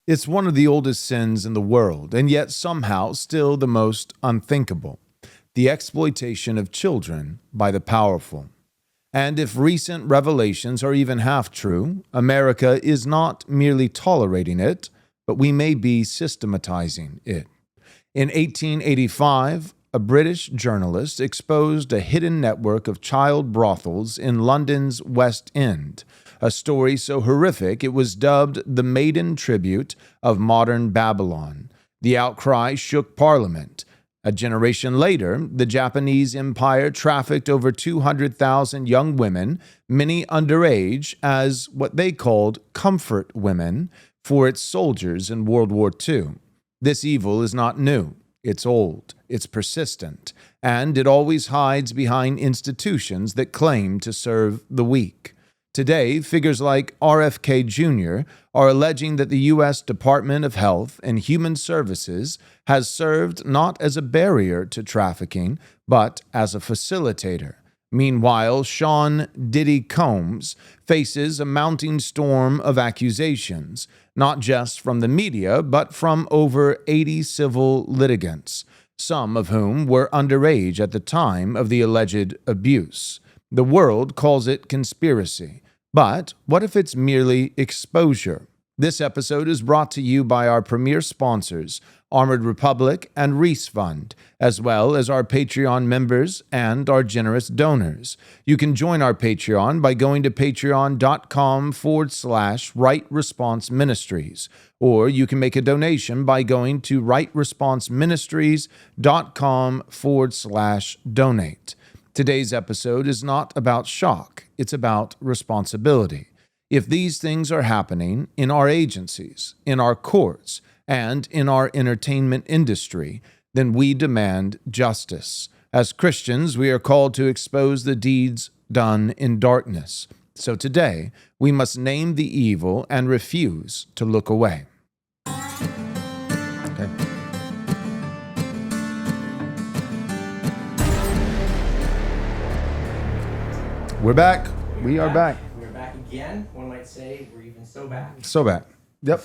It's one of the oldest sins in the world, and yet somehow still the most unthinkable: the exploitation of children by the powerful. And if recent revelations are even half true, America is not merely tolerating it, but we may be systematizing it. In 1885, a British journalist exposed a hidden network of child brothels in London's West End, a story so horrific it was dubbed the Maiden tribute of modern Babylon. The outcry shook Parliament. A generation later, the Japanese Empire trafficked over 200,000 young women, many underage, as what they called comfort women, for its soldiers in World War II. This evil is not new. It's old, it's persistent, and it always hides behind institutions that claim to serve the weak. Today, figures like RFK Jr. are alleging that the U.S. Department of Health and Human Services has served not as a barrier to trafficking, but as a facilitator. Meanwhile, Sean Diddy Combs faces a mounting storm of accusations, not just from the media, but from over 80 civil litigants, some of whom were underage at the time of the alleged abuse. The world calls it conspiracy. But what if it's merely exposure? This episode is brought to you by our premier sponsors, Armored Republic and Reese Fund, as well as our Patreon members and our generous donors. You can join our Patreon by going to patreon.com/Right Response Ministries, or you can make a donation by going to rightresponseministries.com/donate. Today's episode is not about shock, it's about responsibility. If these things are happening in our agencies, in our courts, and in our entertainment industry, then we demand justice. As Christians, we are called to expose the deeds done in darkness. So today, we must name the evil and refuse to look away. Okay. We're back. We are back. We're back again. One might say we're even so back. So back. Yep.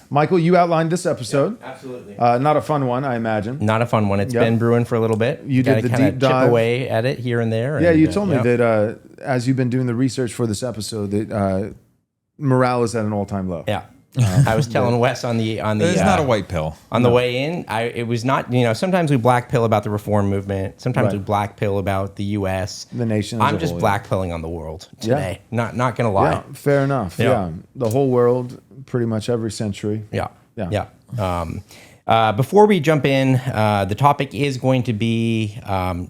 Michael, you outlined this episode. Yeah, absolutely. Not a fun one, I imagine. Not a fun one. It's been brewing for a little bit. You did the deep dive. Chip away at it here and there. Yeah, you told me that as you've been doing the research for this episode, that morale is at an all-time low. Yeah. I was telling Wes on the it's not a white pill. On the way in, it was not, sometimes we black pill about the reform movement. Sometimes we black pill about the U.S. The nation as I'm a just whole, black pilling on the world today. Not going to lie. Yeah, fair enough. Yeah. The whole world, pretty much every century. Yeah. Before we jump in, the topic is going to be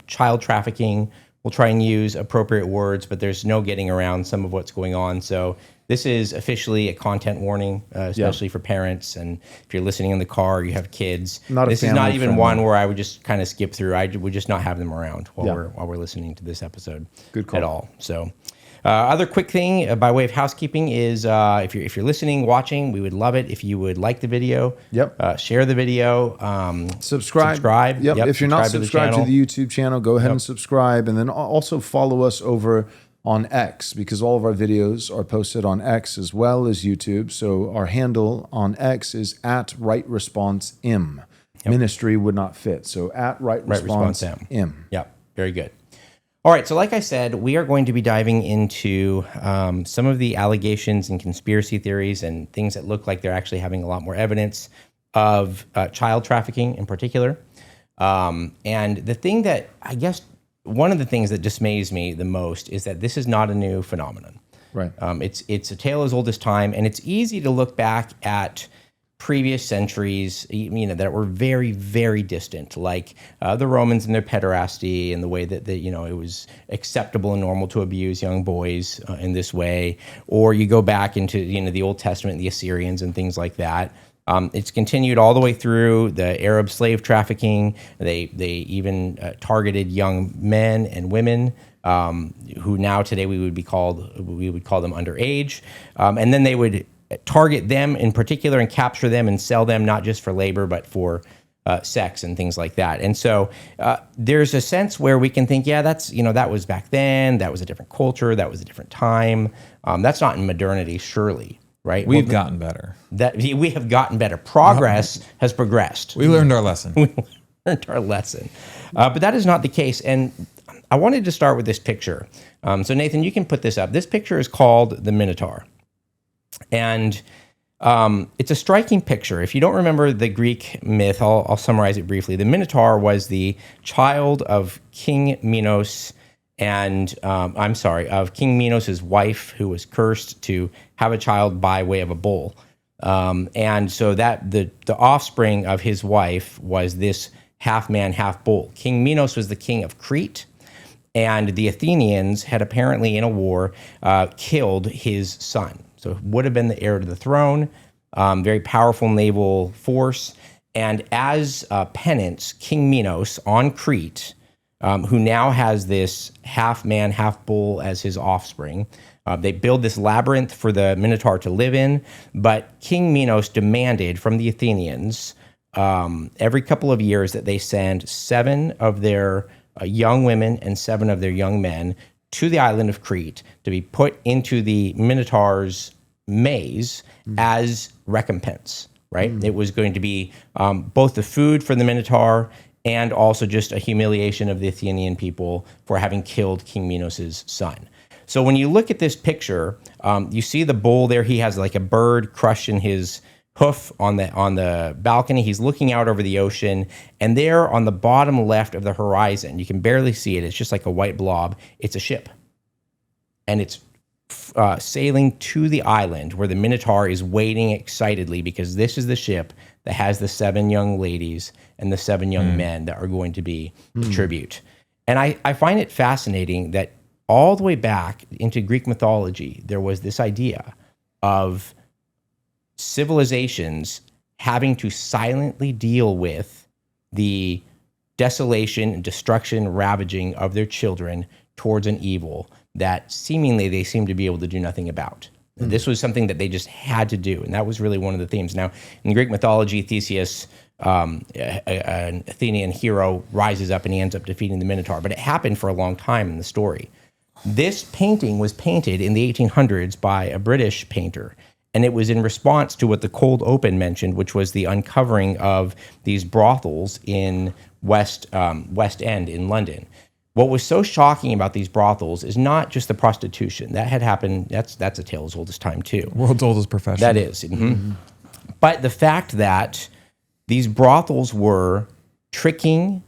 child trafficking. We'll try and use appropriate words, but there's no getting around some of what's going on. So this is officially a content warning, especially for parents. And if you're listening in the car, you have kids. This is not even one where I would just kind of skip through. I would just not have them around while we're listening to this episode. Good call. At all. So other quick thing by way of housekeeping is if you're listening, watching, we would love it if you would like the video. Yep. Share the video. Subscribe. Yep. If you're not subscribed to the YouTube channel, go ahead and subscribe. And then also follow us over on X, because all of our videos are posted on X as well as YouTube. So our handle on X is @RightResponseM. Ministry would not fit. So @RightResponseM. Yep. Very good. All right. So like I said, we are going to be diving into some of the allegations and conspiracy theories and things that look like they're actually having a lot more evidence of child trafficking in particular. And the thing that I guess one of the things that dismays me the most is that this is not a new phenomenon. Right. It's a tale as old as time, and it's easy to look back at previous centuries, that were very, very distant, like the Romans and their pederasty and the way that it was acceptable and normal to abuse young boys in this way. Or you go back into the Old Testament, the Assyrians and things like that. It's continued all the way through the Arab slave trafficking. They even targeted young men and women who now today we would call them underage, and then they would target them in particular and capture them and sell them not just for labor but for sex and things like that. And so there's a sense where we can think, that's that was back then. That was a different culture. That was a different time. That's not in modernity, surely. right? We've gotten better. We have gotten better. Progress has progressed. We learned our lesson. We learned our lesson. But that is not the case. And I wanted to start with this picture. So Nathan, you can put this up. This picture is called the Minotaur. And it's a striking picture. If you don't remember the Greek myth, I'll summarize it briefly. The Minotaur was the child of King Minos of King Minos' wife, who was cursed to have a child by way of a bull. And so that the offspring of his wife was this half man, half bull. King Minos was the king of Crete, and the Athenians had apparently in a war killed his son. So would have been the heir to the throne, very powerful naval force. And as penance, King Minos on Crete, who now has this half man, half bull as his offspring, they build this labyrinth for the Minotaur to live in. But King Minos demanded from the Athenians every couple of years that they send 7 of their young women and 7 of their young men to the island of Crete to be put into the Minotaur's maze as recompense, right? It was going to be both the food for the Minotaur and also just a humiliation of the Athenian people for having killed King Minos' son. So when you look at this picture, you see the bull there. He has like a bird crushed in his hoof on the balcony. He's looking out over the ocean, and there on the bottom left of the horizon, you can barely see it. It's just like a white blob. It's a ship, and it's sailing to the island where the Minotaur is waiting excitedly, because this is the ship that has the 7 young ladies and the 7 young men that are going to be the tribute. And I find it fascinating that all the way back into Greek mythology, there was this idea of civilizations having to silently deal with the desolation and destruction, ravaging of their children towards an evil that seemingly they seem to be able to do nothing about. This was something that they just had to do, and that was really one of the themes. Now, in Greek mythology, Theseus, an Athenian hero, rises up and he ends up defeating the Minotaur, but it happened for a long time in the story. This painting was painted in the 1800s by a British painter, and it was in response to what the Cold Open mentioned, which was the uncovering of these brothels in West End in London. What was so shocking about these brothels is not just the prostitution. That had happened, that's a tale as old as time too. World's oldest profession. That is. But the fact that these brothels were tricking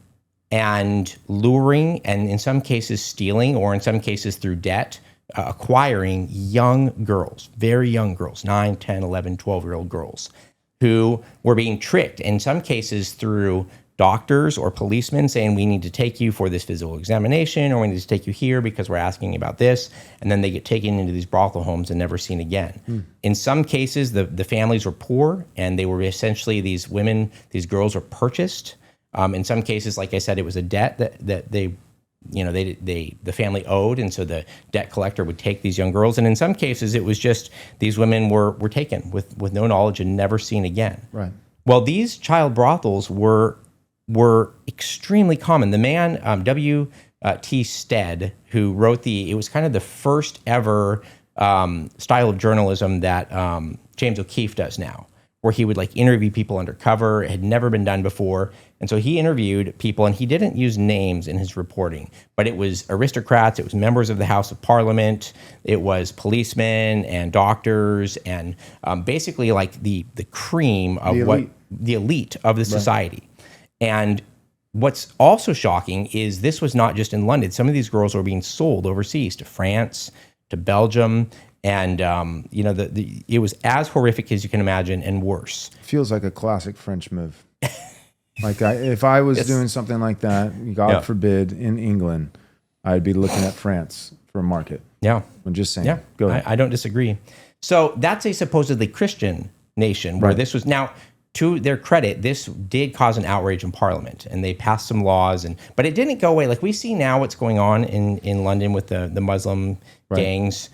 and luring, and in some cases stealing, or in some cases through debt, acquiring young girls, very young girls, 9, 10, 11, 12-year-old girls, who were being tricked, in some cases through doctors or policemen saying, we need to take you for this physical examination, or we need to take you here because we're asking about this. And then they get taken into these brothel homes and never seen again. In some cases, the families were poor, and they were essentially, these girls were purchased. In some cases, like I said, it was a debt that the family owed, and so the debt collector would take these young girls. And in some cases, it was just these women were taken with no knowledge and never seen again. Right. Well, these child brothels were extremely common. The man, W.T. Stead, who wrote it was kind of the first ever style of journalism that James O'Keefe does now, where he would like interview people undercover. It had never been done before. And so he interviewed people, and he didn't use names in his reporting, but it was aristocrats, it was members of the House of Parliament, it was policemen and doctors, and basically like the cream of the elite of the society. And what's also shocking is this was not just in London. Some of these girls were being sold overseas to France, to Belgium, and it was as horrific as you can imagine, and worse. Feels like a classic French move. Like if I was doing something like that, God forbid, in England, I'd be looking at France for a market. Yeah. I'm just saying. Yeah. Go ahead. I don't disagree. So that's a supposedly Christian nation where this was now. To their credit, this did cause an outrage in Parliament, and they passed some laws, but it didn't go away. Like we see now what's going on in London with the Muslim gangs.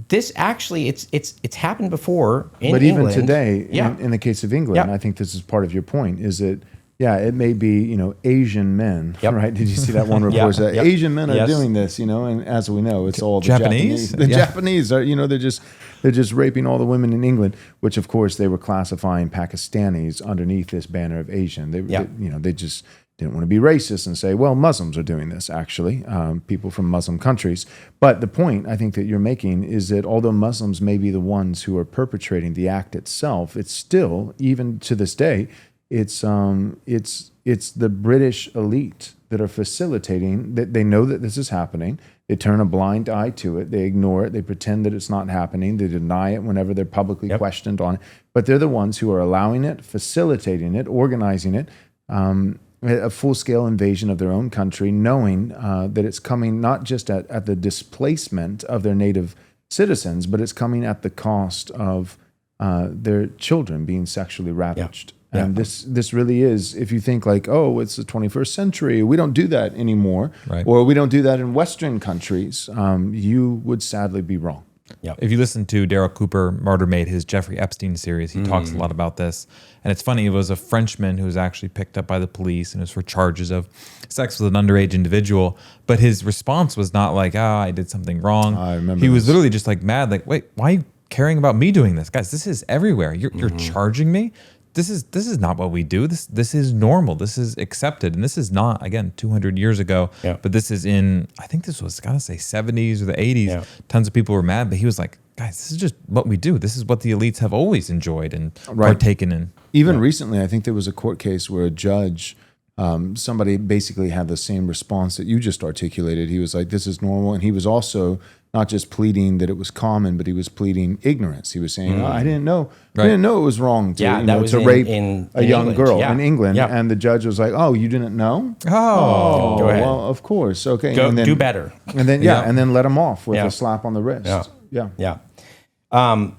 This actually, it's happened before in England. But even today, in the case of England, I think this is part of your point, is that Yeah, it may be, Asian men, right? Did you see that one report that Asian men are doing this, and as we know, it's all the Japanese. The Japanese are, they're just raping all the women in England, which of course they were classifying Pakistanis underneath this banner of Asian. They just didn't want to be racist and say, well, Muslims are doing this, actually, people from Muslim countries. But the point I think that you're making is that although Muslims may be the ones who are perpetrating the act itself, it's still, even to this day, it's the British elite that are facilitating, that they know that this is happening. They turn a blind eye to it. They ignore it. They pretend that it's not happening. They deny it whenever they're publicly questioned on it. But they're the ones who are allowing it, facilitating it, organizing it, a full-scale invasion of their own country, knowing that it's coming not just at the displacement of their native citizens, but it's coming at the cost of their children being sexually ravaged. And this really is, if you think like, oh, it's the 21st century, we don't do that anymore, or we don't do that in Western countries, you would sadly be wrong. If you listen to Daryl Cooper, Martyr Made, his Jeffrey Epstein series, he talks a lot about this. And it's funny, it was a Frenchman who was actually picked up by the police and was for charges of sex with an underage individual. But his response was not like, I did something wrong. I remember He was literally just like mad, like, wait, why are you caring about me doing this? Guys, this is everywhere. You're charging me? This is not what we do. This is normal. This is accepted. And this is not, again, 200 years ago, but this is in, I think this was, gotta say, 70s or the 80s. Tons of people were mad, but he was like, guys, this is just what we do. This is what the elites have always enjoyed and partaken in. Even recently, I think there was a court case where a judge, somebody basically had the same response that you just articulated. He was like, this is normal. And he was also not just pleading that it was common, but he was pleading ignorance. He was saying, I didn't know. I didn't know it was wrong to rape a young girl in England. And the judge was like, oh, you didn't know? Oh, go ahead. Well, of course. Okay. Go, and then, do better. And then, and then let him off with a slap on the wrist.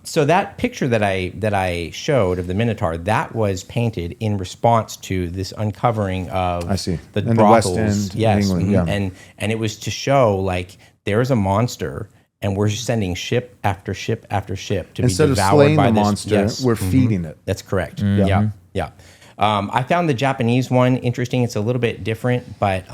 So that picture that I showed of the Minotaur, that was painted in response to this uncovering of the brothels. The West End, England, and it was to show like there's a monster, and we're sending ship after ship after ship to instead be devoured of slaying by the this monster. We're feeding it. That's correct. Yeah. I found the Japanese one interesting. It's a little bit different, but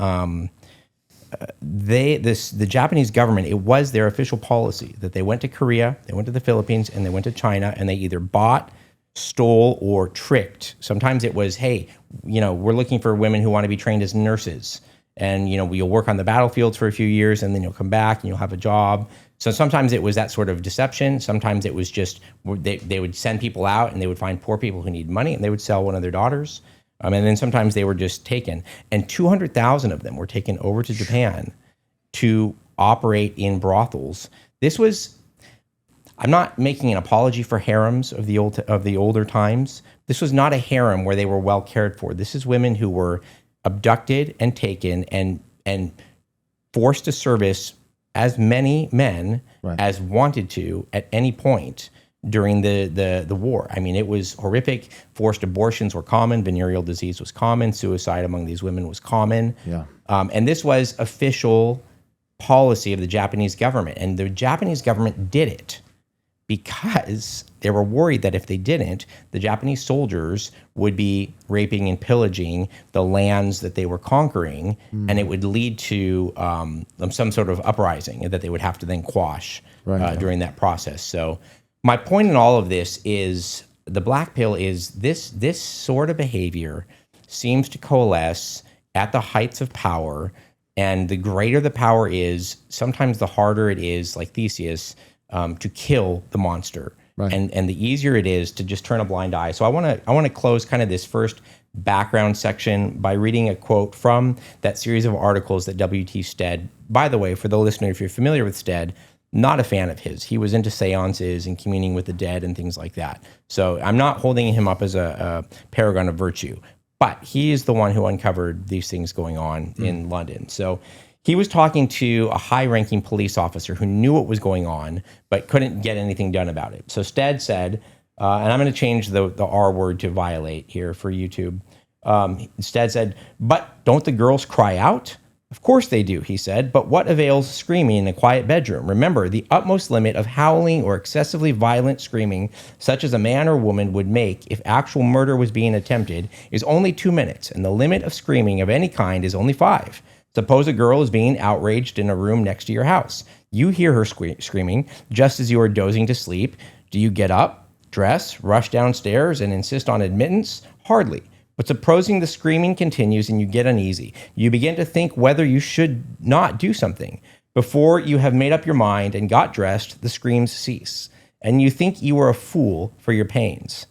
the Japanese government, it was their official policy that they went to Korea, they went to the Philippines, and they went to China, and they either bought, stole, or tricked. Sometimes it was, hey, we're looking for women who want to be trained as nurses, and you'll work on the battlefields for a few years, and then you'll come back and you'll have a job. So sometimes it was that sort of deception. Sometimes it was just they would send people out, and they would find poor people who need money, and they would sell one of their daughters. And then sometimes they were just taken. And 200,000 of them were taken over to Japan to operate in brothels. This was, I'm not making an apology for harems of the older times. This was not a harem where they were well cared for. This is women who were abducted and taken and forced to service as many men as wanted to at any point during the war. I mean, it was horrific. Forced abortions were common. Venereal disease was common. Suicide among these women was common. And this was official policy of the Japanese government. And the Japanese government did it because they were worried that if they didn't, the Japanese soldiers would be raping and pillaging the lands that they were conquering, and it would lead to some sort of uprising that they would have to then quash during that process. So my point in all of this is the black pill is this sort of behavior seems to coalesce at the heights of power, and the greater the power is, sometimes the harder it is, like Theseus, to kill the monster. And the easier it is to just turn a blind eye. So I want to close kind of this first background section by reading a quote from that series of articles that W.T. Stead, by the way, for the listener, if you're familiar with Stead, not a fan of his. He was into seances and communing with the dead and things like that. So I'm not holding him up as a paragon of virtue, but he is the one who uncovered these things going on in London. So he was talking to a high-ranking police officer who knew what was going on, but couldn't get anything done about it. So Stead said, and I'm going to change the R word to violate here for YouTube. Stead said, "But don't the girls cry out? Of course they do, he said, but what avails screaming in a quiet bedroom? Remember, the utmost limit of howling or excessively violent screaming, such as a man or woman would make if actual murder was being attempted, is only 2 minutes, and the limit of screaming of any kind is only 5. Suppose a girl is being outraged in a room next to your house. You hear her screaming just as you are dozing to sleep. Do you get up, dress, rush downstairs, and insist on admittance? Hardly. But supposing the screaming continues and you get uneasy, you begin to think whether you should not do something. Before you have made up your mind and got dressed, the screams cease, and you think you are a fool for your pains.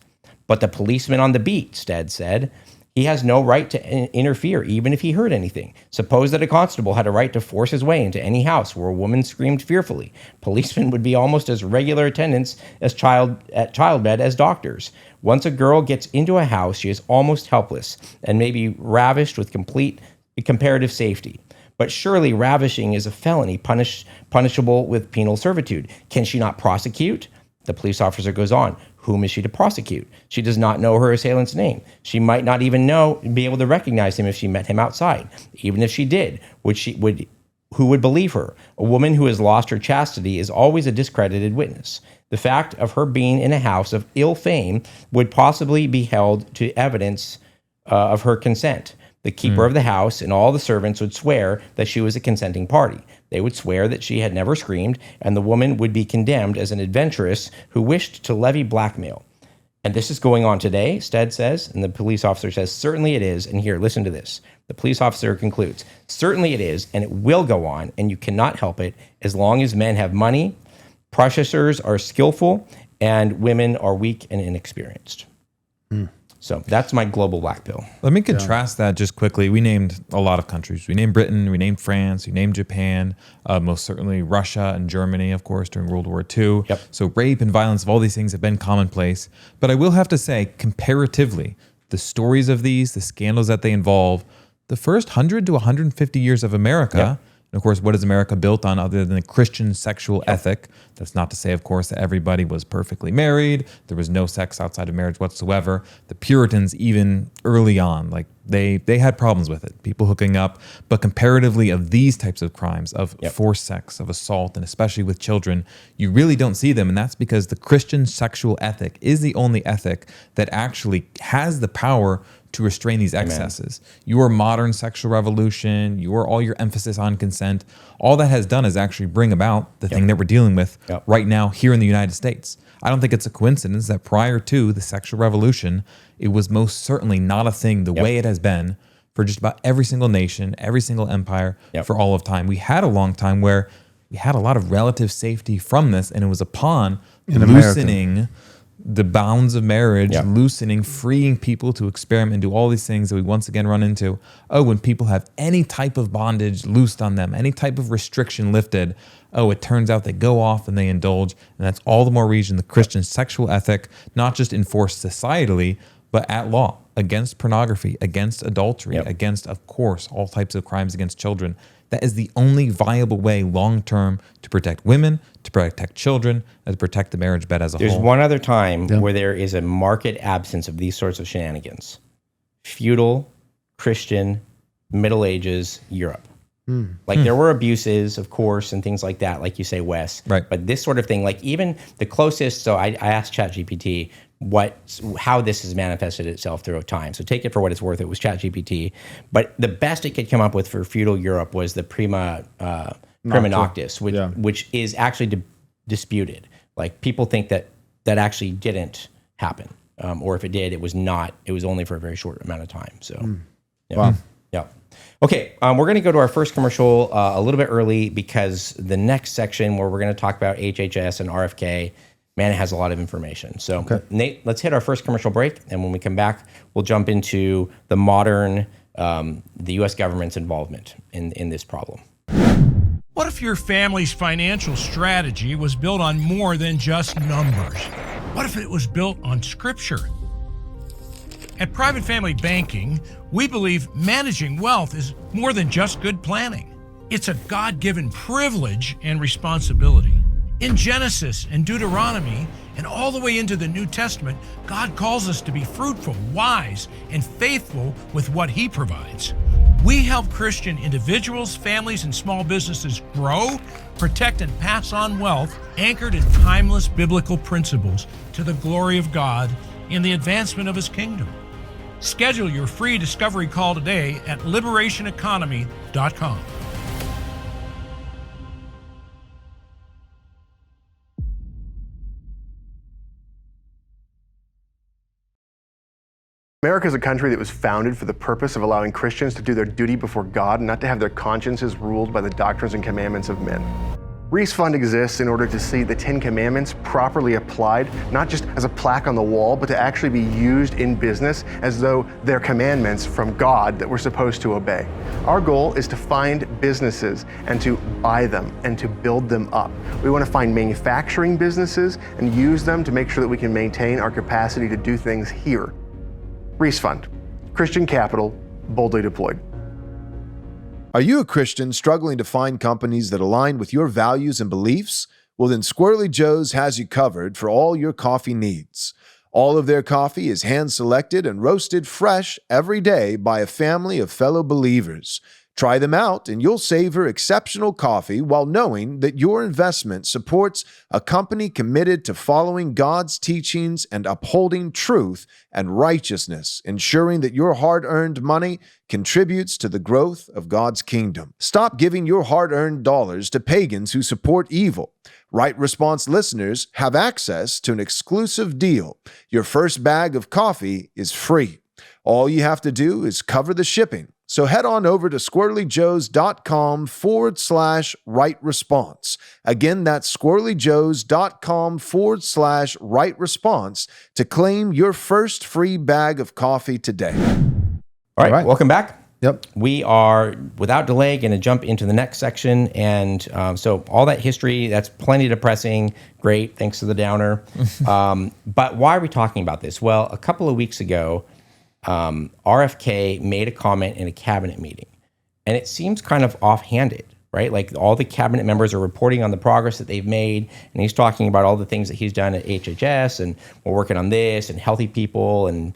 But the policeman on the beat, Stead said, he has no right to interfere, even if he heard anything. Suppose that a constable had a right to force his way into any house where a woman screamed fearfully. Policemen would be almost as regular attendants at childbed as doctors. Once a girl gets into a house, she is almost helpless and may be ravished with comparative safety. But surely ravishing is a felony punishable with penal servitude. Can she not prosecute? The police officer goes on. Whom is she to prosecute? She does not know her assailant's name. She might not even be able to recognize him if she met him outside. Even if she did, who would believe her? A woman who has lost her chastity is always a discredited witness. The fact of her being in a house of ill fame would possibly be held to evidence of her consent. The keeper of the house and all the servants would swear that she was a consenting party. They would swear that she had never screamed, and the woman would be condemned as an adventuress who wished to levy blackmail. And this is going on today, Stead says, and the police officer says, certainly it is. And here, listen to this. The police officer concludes, certainly it is, and it will go on, and you cannot help it as long as men have money, processors are skillful, and women are weak and inexperienced. So that's my global black pill. Let me contrast that just quickly. We named a lot of countries. We named Britain, we named France, we named Japan, most certainly Russia and Germany, of course, during World War II. Yep. So rape and violence of all these things have been commonplace. But I will have to say, comparatively, the stories of these, the scandals that they involve, the first 100 to 150 years of America, and of course, what is America built on other than the Christian sexual ethic? That's not to say, of course, that everybody was perfectly married. There was no sex outside of marriage whatsoever. The Puritans, even early on, like they had problems with it, people hooking up. But comparatively of these types of crimes, of forced sex, of assault, and especially with children, you really don't see them. And that's because the Christian sexual ethic is the only ethic that actually has the power to restrain these excesses. Amen. Your modern sexual revolution, all your emphasis on consent, all that has done is actually bring about the thing that we're dealing with right now here in the United States. I don't think it's a coincidence that prior to the sexual revolution, it was most certainly not a thing the way it has been for just about every single nation, every single empire for all of time. We had a long time where we had a lot of relative safety from this, and it was upon loosening the bounds of marriage, loosening, freeing people to experiment and do all these things that we once again run into. When people have any type of bondage loosed on them, any type of restriction lifted, it turns out they go off and they indulge. And that's all the more reason the Christian sexual ethic, not just enforced societally, but at law, against pornography, against adultery, against, of course, all types of crimes against children. That is the only viable way long-term to protect women, to protect children, and to protect the marriage bed as a whole. There's one other time where there is a marked absence of these sorts of shenanigans. Feudal, Christian, Middle Ages, Europe. Like there were abuses, of course, and things like that, like you say, Wes. Right. But this sort of thing, like even the closest, so I asked ChatGPT how this has manifested itself through time. So take it for what it's worth. It was ChatGPT. But the best it could come up with for feudal Europe was the prima noctis, which is actually disputed. Like people think that actually didn't happen. Or if it did, it was not. It was only for a very short amount of time. So, Wow. Yeah. Okay, we're going to go to our first commercial a little bit early because the next section where we're going to talk about HHS and RFK, man, it has a lot of information. So, Nate, let's hit our first commercial break, and when we come back, we'll jump into the modern, the U.S. government's involvement in this problem. What if your family's financial strategy was built on more than just numbers? What if it was built on Scripture? At Private Family Banking, we believe managing wealth is more than just good planning. It's a God-given privilege and responsibility. In Genesis and Deuteronomy, and all the way into the New Testament, God calls us to be fruitful, wise, and faithful with what He provides. We help Christian individuals, families, and small businesses grow, protect, and pass on wealth anchored in timeless biblical principles to the glory of God in the advancement of His kingdom. Schedule your free discovery call today at liberationeconomy.com. America is a country that was founded for the purpose of allowing Christians to do their duty before God and not to have their consciences ruled by the doctrines and commandments of men. Reese Fund exists in order to see the 10 Commandments properly applied, not just as a plaque on the wall, but to actually be used in business as though they're commandments from God that we're supposed to obey. Our goal is to find businesses and to buy them and to build them up. We want to find manufacturing businesses and use them to make sure that we can maintain our capacity to do things here. Reese Fund, Christian capital, boldly deployed. Are you a Christian struggling to find companies that align with your values and beliefs? Well, then Squirrely Joe's has you covered for all your coffee needs. All of their coffee is hand-selected and roasted fresh every day by a family of fellow believers. Try them out and you'll savor exceptional coffee while knowing that your investment supports a company committed to following God's teachings and upholding truth and righteousness, ensuring that your hard-earned money contributes to the growth of God's kingdom. Stop giving your hard-earned dollars to pagans who support evil. Right Response listeners have access to an exclusive deal. Your first bag of coffee is free. All you have to do is cover the shipping. So head on over to squirrelyjoes.com/right response. Again, that's squirrelyjoes.com/right response to claim your first free bag of coffee today. All right. Welcome back. Yep. We are, without delay, going to jump into the next section. And so all that history, that's plenty depressing. Great. Thanks to the downer. But why are we talking about this? Well, a couple of weeks ago, RFK made a comment in a cabinet meeting, and it seems kind of offhanded, right? Like all the cabinet members are reporting on the progress that they've made, and he's talking about all the things that he's done at HHS, and we're working on this, and healthy people, and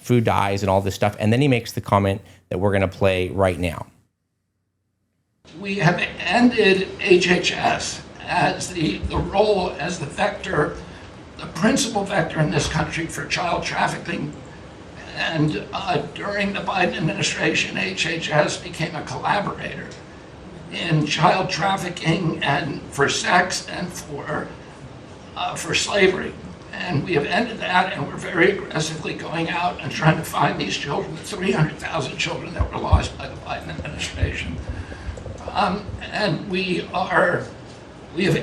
food dyes, and all this stuff. And then he makes the comment that we're going to play right now. We have ended HHS as the role as the vector, the principal vector in this country for child trafficking. And during the Biden administration, HHS became a collaborator in child trafficking and for sex and for slavery. And we have ended that, and we're very aggressively going out and trying to find these children, the 300,000 children that were lost by the Biden administration. And we have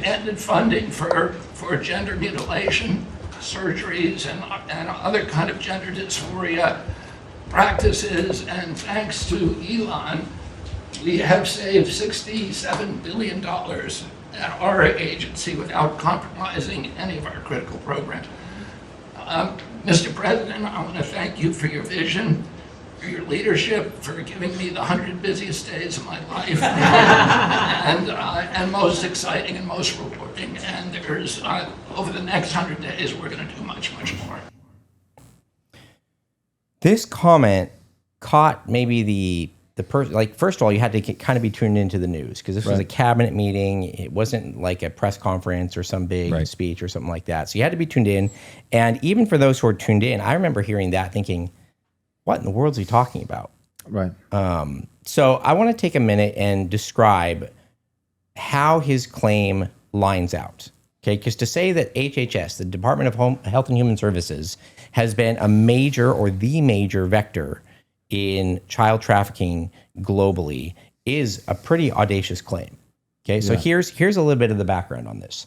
ended funding for gender mutilation surgeries and other kind of gender dysphoria practices, and thanks to Elon, we have saved $67 billion at our agency without compromising any of our critical programs. Mr. President, I want to thank you for your vision, for your leadership, for giving me the 100 busiest days of my life, and most exciting and most rewarding. And there's, over the next 100 days, we're going to do much, much more. This comment caught maybe the person, like, first of all, you had to kind of be tuned into the news, because this was a cabinet meeting. It wasn't like a press conference or some big speech or something like that. So you had to be tuned in. And even for those who are tuned in, I remember hearing that thinking, what in the world is he talking about? Right. So I want to take a minute and describe how his claim lines out. Okay, because to say that HHS, the Department of Health and Human Services, has been a major or the major vector in child trafficking globally is a pretty audacious claim. Okay, so here's a little bit of the background on this.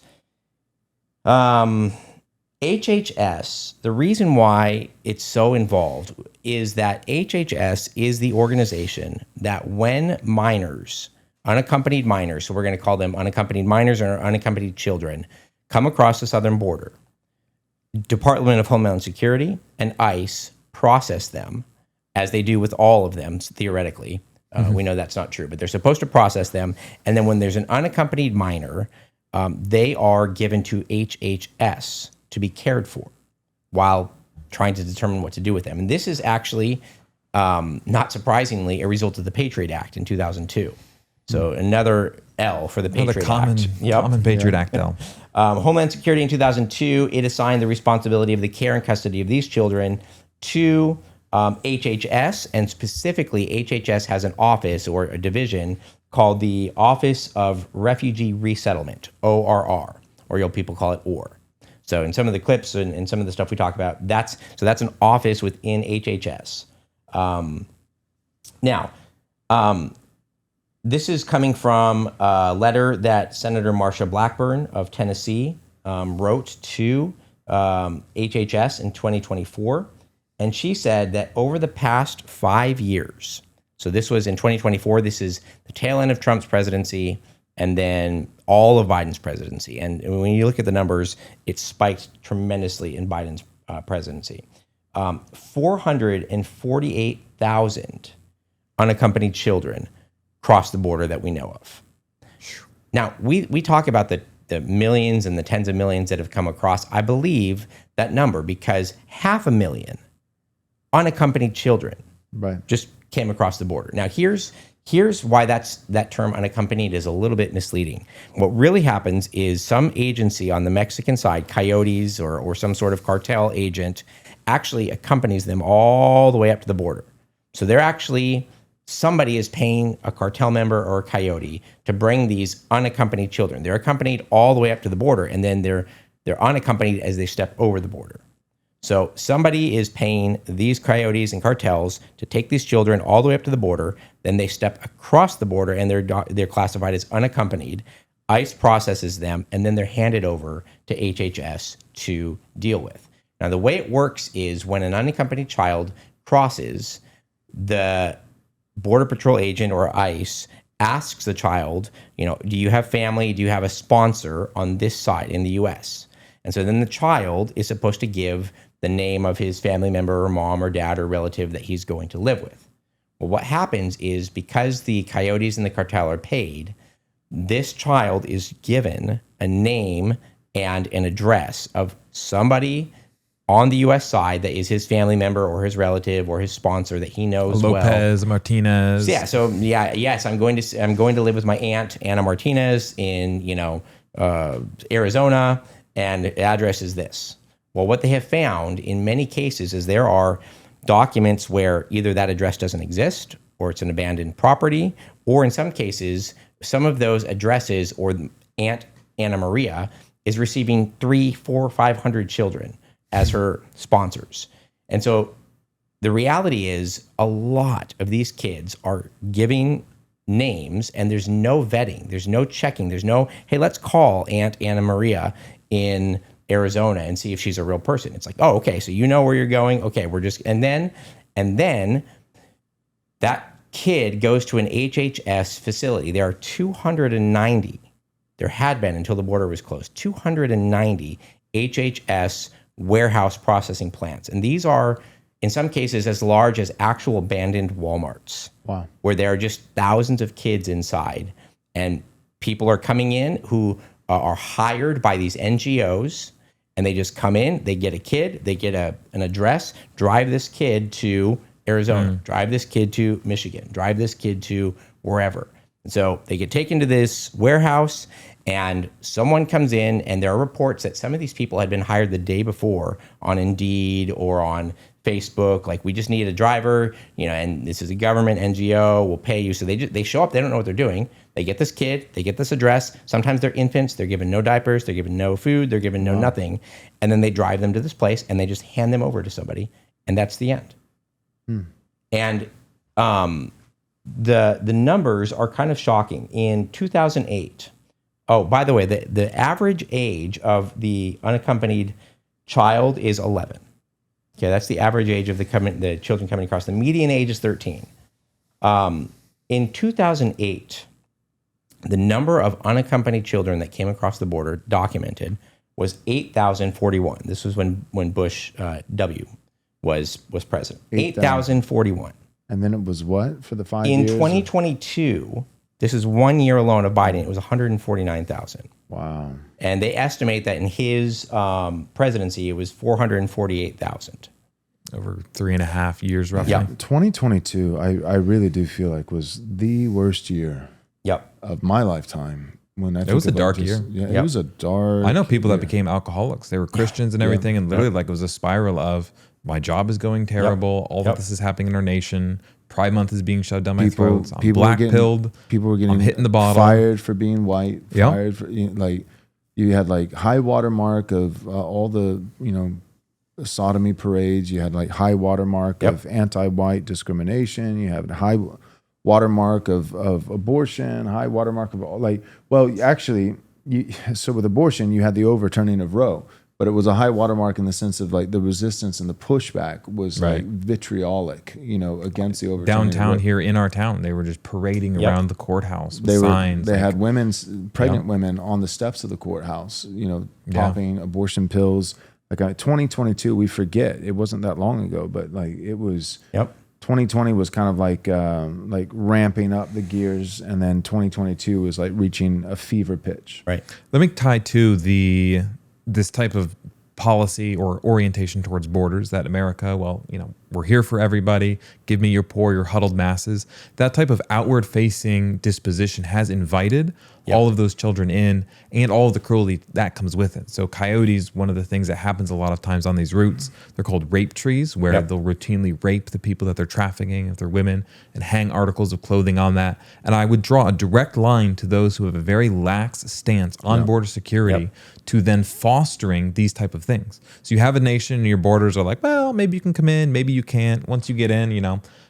HHS, the reason why it's so involved is that HHS is the organization that when minors, unaccompanied minors, so we're going to call them unaccompanied minors or unaccompanied children, come across the southern border, Department of Homeland Security and ICE process them, as they do with all of them, theoretically. We know that's not true, but they're supposed to process them. And then when there's an unaccompanied minor, they are given to HHS to be cared for while trying to determine what to do with them. And this is actually not surprisingly, a result of the Patriot Act in 2002. So another L for the Patriot Act. Common Patriot Act L. Homeland Security in 2002, it assigned the responsibility of the care and custody of these children to HHS, and specifically HHS has an office or a division called the Office of Refugee Resettlement, ORR, or people call it OR. So in some of the clips and some of the stuff we talk about, that's an office within HHS. This is coming from a letter that Senator Marsha Blackburn of Tennessee wrote to HHS in 2024. And she said that over the past 5 years, so this was in 2024, this is the tail end of Trump's presidency and then all of Biden's presidency. And when you look at the numbers, it spiked tremendously in Biden's presidency. 448,000 unaccompanied children crossed the border that we know of. Now, we talk about the millions and the tens of millions that have come across. I believe that number because 500,000 unaccompanied children just came across the border. Now, here's why that term unaccompanied is a little bit misleading. What really happens is some agency on the Mexican side, coyotes or some sort of cartel agent, actually accompanies them all the way up to the border. So somebody is paying a cartel member or a coyote to bring these unaccompanied children. They're accompanied all the way up to the border, and then they're unaccompanied as they step over the border. So somebody is paying these coyotes and cartels to take these children all the way up to the border. Then they step across the border, and they're classified as unaccompanied. ICE processes them, and then they're handed over to HHS to deal with. Now, the way it works is when an unaccompanied child crosses, the Border Patrol agent or ICE asks the child, do you have family? Do you have a sponsor on this side in the U.S.? And so then the child is supposed to give the name of his family member or mom or dad or relative that he's going to live with. Well, what happens is because the coyotes and the cartel are paid, this child is given a name and an address of somebody on the U.S. side that is his family member or his relative or his sponsor that he knows Lopez, Martinez. Yeah. So yes, I'm going to live with my aunt Anna Martinez in Arizona, and the address is this. Well, what they have found in many cases is there are documents where either that address doesn't exist, or it's an abandoned property, or in some cases, some of those addresses or Aunt Anna Maria is receiving 300, 400, 500 children as her sponsors. And so the reality is a lot of these kids are giving names and there's no vetting, there's no checking, there's no, hey, let's call Aunt Anna Maria in Arizona and see if she's a real person. It's like, oh, okay, so you know where you're going. Okay, and then that kid goes to an HHS facility. There are 290, there had been until the border was closed, 290 HHS warehouse processing plants. And these are, in some cases, as large as actual abandoned Walmarts. Wow. Where there are just thousands of kids inside. And people are coming in who are hired by these NGOs, and they just come in, they get a kid, they get an address, drive this kid to Arizona, drive this kid to Michigan, drive this kid to wherever. And so they get taken to this warehouse, and someone comes in, and there are reports that some of these people had been hired the day before on Indeed or on Facebook. Like, we just need a driver, and this is a government NGO, we'll pay you. So they show up, they don't know what they're doing. They get this kid, they get this address. Sometimes they're infants, they're given no diapers, they're given no food, they're given no nothing. And then they drive them to this place, and they just hand them over to somebody, and that's the end. And the numbers are kind of shocking. In 2008, oh, by the way, the average age of the unaccompanied child is 11. Okay, that's the average age of the children coming across. The median age is 13. In 2008, the number of unaccompanied children that came across the border documented was 8,041. This was when Bush W was president. 8,041. And then it was what for the 5 years? In 2022, this is 1 year alone of Biden, it was 149,000. Wow. And they estimate that in his presidency, it was 448,000. over 3.5 years roughly. Yeah. 2022, I really do feel like was the worst year Yep. of my lifetime. When I It was think a about dark just- year. Yeah, Yep. it was a dark. I know people that year. became alcoholics. They were Christians and everything, and literally like it was a spiral of my job is going terrible. All Yep. of this is happening in our nation. Pride Month is being shoved down my People, throat. I'm people were black getting, pilled. people were getting I'm hitting the bottle. fired for being white. Yep. Fired for like you had like high watermark of all the sodomy parades. You had like high watermark Yep. of anti-white discrimination. You had high watermark of abortion. High watermark of actually, so with abortion you had the overturning of Roe. But it was a high watermark in the sense of like the resistance and the pushback was Right. like vitriolic, against the overturning. Downtown of Roe. here in our town, they were just parading Yep. around the courthouse with They signs. like, had pregnant women on the steps of the courthouse, popping abortion pills. Like 2022, we forget it wasn't that long ago, but like it was. Yep. 2020 was kind of like ramping up the gears, and then 2022 was like reaching a fever pitch. Right. Let me tie to this type of policy or orientation towards borders that America, we're here for everybody. Give me your poor, your huddled masses. That type of outward facing disposition has invited all of those children in and all of the cruelty that comes with it. So coyotes, one of the things that happens a lot of times on these routes, they're called rape trees, where they'll routinely rape the people that they're trafficking, if they're women, and hang articles of clothing on that. And I would draw a direct line to those who have a very lax stance on border security to then fostering these type of things. So you have a nation and your borders are like, well, maybe you can come in, maybe you can't. Once you get in,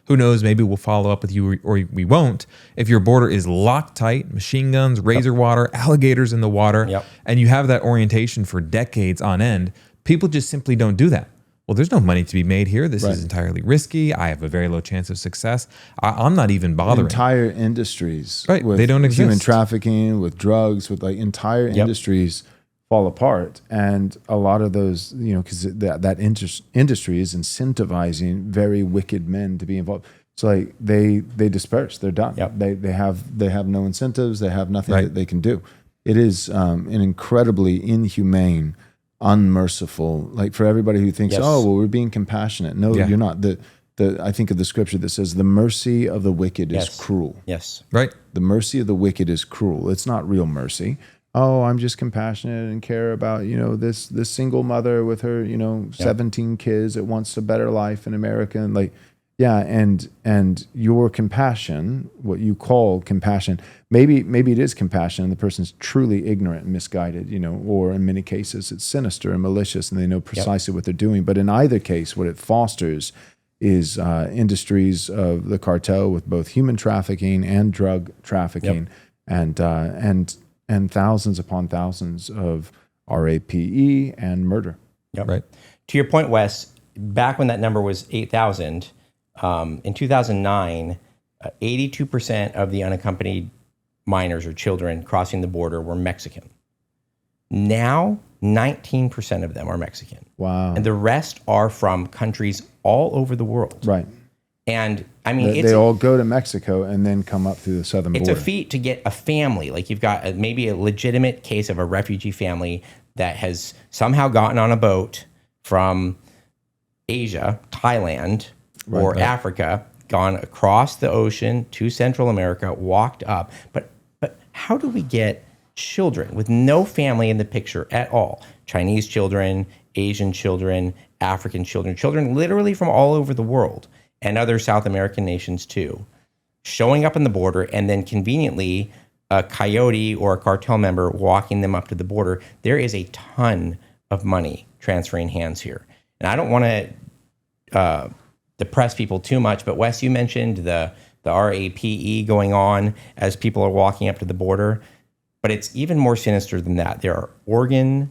who knows, maybe we'll follow up with you or we won't. If your border is locked tight, machine guns, razor water, alligators in the water, and you have that orientation for decades on end, people just simply don't do that. Well, there's no money to be made here. This is entirely risky. I have a very low chance of success. I'm not even bothering. Entire industries, Right, they don't exist. Human trafficking, with drugs, with like entire industries fall apart, and a lot of those, because that industry is incentivizing very wicked men to be involved. So like they disperse, they're done. They have no incentives, they have nothing that they can do. It is an incredibly inhumane, unmerciful, like for everybody who thinks, we're being compassionate. No, you're not. I think of the scripture that says the mercy of the wicked is cruel. Yes. Right. The mercy of the wicked is cruel. It's not real mercy. Oh, I'm just compassionate and care about, this single mother with her, 17 kids that wants a better life in America. And and your compassion, what you call compassion, maybe it is compassion and the person's truly ignorant and misguided, or in many cases it's sinister and malicious and they know precisely what they're doing. But in either case, what it fosters is industries of the cartel with both human trafficking and drug trafficking and thousands upon thousands of RAPE and murder. Yep. Right. To your point, Wes, back when that number was 8,000, in 2009, 82% of the unaccompanied minors or children crossing the border were Mexican. Now, 19% of them are Mexican. Wow. And the rest are from countries all over the world. Right. And I mean, They all go to Mexico and then come up through the southern border. It's a feat to get a family. Like you've got maybe a legitimate case of a refugee family that has somehow gotten on a boat from Asia, Thailand, or Africa, gone across the ocean to Central America, walked up. But how do we get children with no family in the picture at all? Chinese children, Asian children, African children literally from all over the world, and other South American nations too, showing up on the border, and then conveniently a coyote or a cartel member walking them up to the border. There is a ton of money transferring hands here. And I don't want to depress people too much, but Wes, you mentioned the RAPE going on as people are walking up to the border, but it's even more sinister than that. There are organ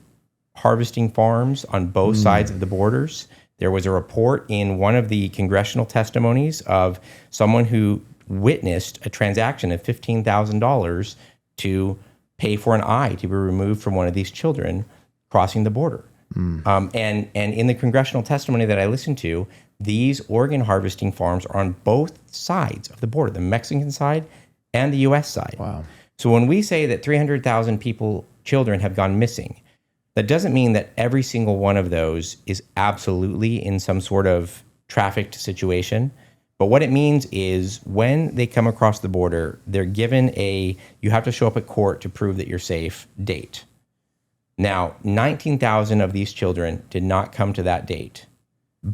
harvesting farms on both sides of the borders. There was a report in one of the congressional testimonies of someone who witnessed a transaction of $15,000 to pay for an eye to be removed from one of these children crossing the border. And in the congressional testimony that I listened to, these organ harvesting farms are on both sides of the border, the Mexican side and the U.S. side. Wow. So when we say that 300,000 children have gone missing, that doesn't mean that every single one of those is absolutely in some sort of trafficked situation. But what it means is when they come across the border, they're given you have to show up at court to prove that you're safe date. Now, 19,000 of these children did not come to that date,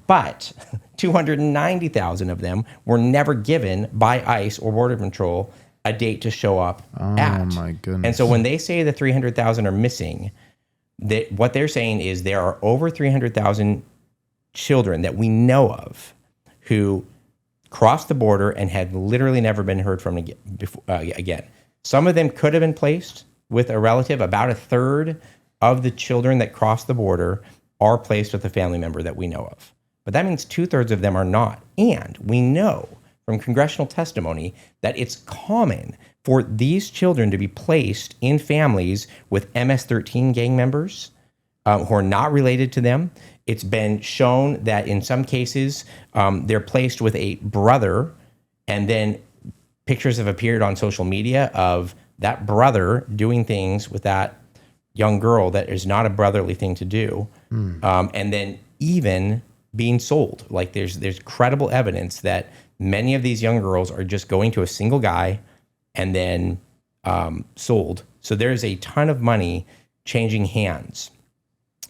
but 290,000 of them were never given by ICE or Border Patrol a date to show up at. Oh my goodness. And so when they say the 300,000 are missing, what they're saying is there are over 300,000 children that we know of who crossed the border and had literally never been heard from again. Some of them could have been placed with a relative. About a third of the children that cross the border are placed with a family member that we know of. But that means 2/3 of them are not. And we know from congressional testimony that it's common for these children to be placed in families with MS-13 gang members who are not related to them. It's been shown that in some cases, they're placed with a brother, and then pictures have appeared on social media of that brother doing things with that young girl that is not a brotherly thing to do, and then even being sold. Like there's credible evidence that many of these young girls are just going to a single guy and then sold. So there's a ton of money changing hands.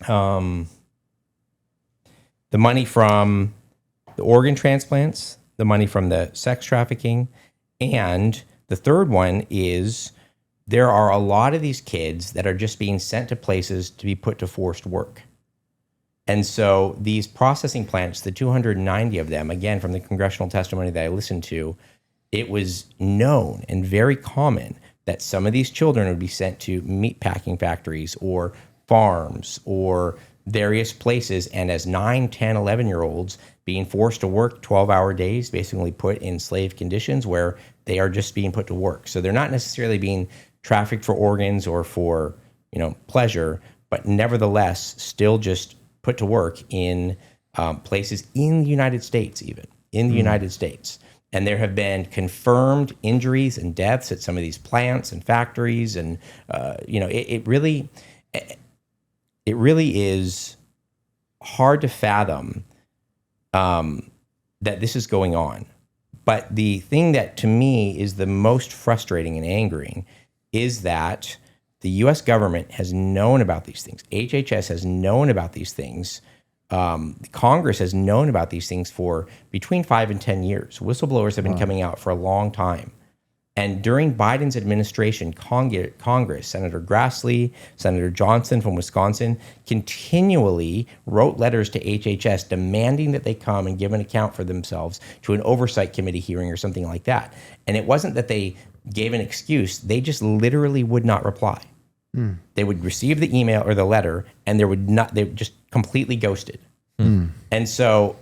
The money from the organ transplants, the money from the sex trafficking, and the third one is there are a lot of these kids that are just being sent to places to be put to forced work. And so these processing plants, the 290 of them, again, from the congressional testimony that I listened to, it was known and very common that some of these children would be sent to meat packing factories or farms or various places, and as 9, 10, 11-year-olds being forced to work 12-hour days, basically put in slave conditions where they are just being put to work. So they're not necessarily being trafficked for organs or for, pleasure, but nevertheless still just put to work in places in the United States, even in the United States. And there have been confirmed injuries and deaths at some of these plants and factories, and it really is hard to fathom that this is going on. But the thing that to me is the most frustrating and angering is that the U.S. government has known about these things. HHS has known about these things. Congress has known about these things for between 5 and 10 years. Whistleblowers have been coming out for a long time. And during Biden's administration, Congress, Senator Grassley, Senator Johnson from Wisconsin, continually wrote letters to HHS demanding that they come and give an account for themselves to an oversight committee hearing or something like that. And it wasn't that they gave an excuse. They just literally would not reply. They would receive the email or the letter, and they would just completely ghosted. And so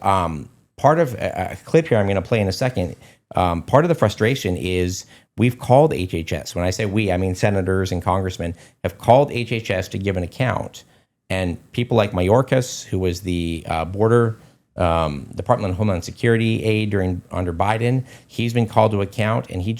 part of a clip here I'm going to play in a second, part of the frustration is we've called HHS. When I say we, I mean senators and congressmen have called HHS to give an account. And people like Mayorkas, who was the border Department of Homeland Security aide under Biden, he's been called to account, and he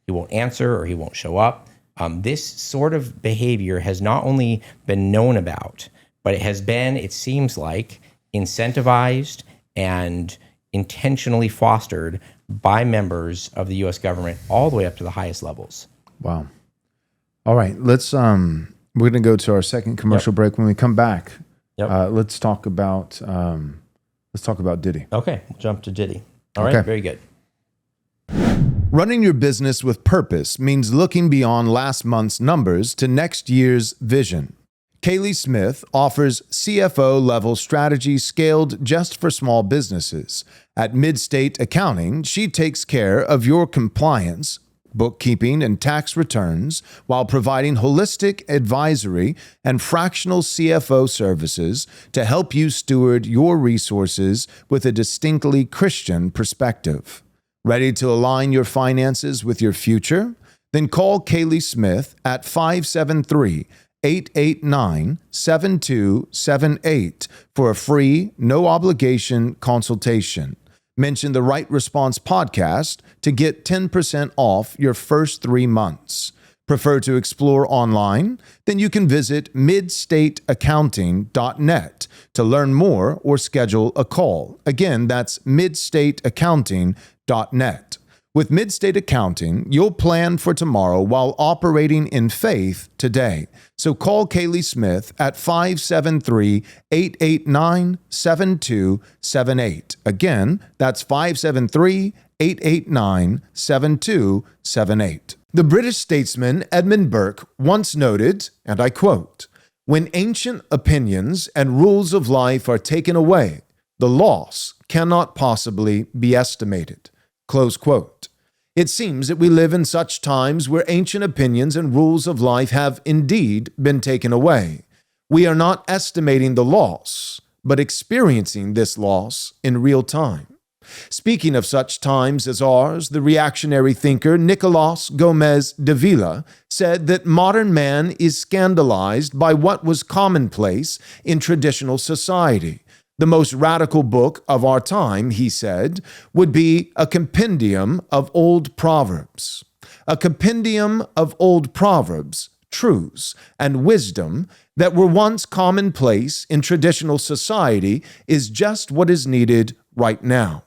won't answer or he won't show up. This sort of behavior has not only been known about, but it has been, it seems like, incentivized and intentionally fostered by members of the U.S. government all the way up to the highest levels. Wow. All right, we're going to go to our second commercial break. When we come back, let's talk about Diddy. Okay, we'll jump to Diddy. All right, very good. Running your business with purpose means looking beyond last month's numbers to next year's vision. Kaylee Smith offers CFO-level strategy scaled just for small businesses. At Midstate Accounting, she takes care of your compliance, bookkeeping, and tax returns while providing holistic advisory and fractional CFO services to help you steward your resources with a distinctly Christian perspective. Ready to align your finances with your future? Then call Kaylee Smith at 573-889-7278 for a free, no-obligation consultation. Mention the Right Response podcast to get 10% off your first 3 months. Prefer to explore online? Then you can visit midstateaccounting.net to learn more or schedule a call. Again, that's midstateaccounting.net. With Midstate Accounting, you'll plan for tomorrow while operating in faith today. So call Kaylee Smith at 573-889-7278. Again, that's 573-889-7278. The British statesman Edmund Burke once noted, and I quote, "When ancient opinions and rules of life are taken away, the loss cannot possibly be estimated." Close quote. It seems that we live in such times where ancient opinions and rules of life have indeed been taken away. We are not estimating the loss, but experiencing this loss in real time. Speaking of such times as ours, the reactionary thinker Nicolas Gomez Davila said that modern man is scandalized by what was commonplace in traditional society. The most radical book of our time, he said, would be a compendium of old proverbs. A compendium of old proverbs, truths, and wisdom that were once commonplace in traditional society is just what is needed right now.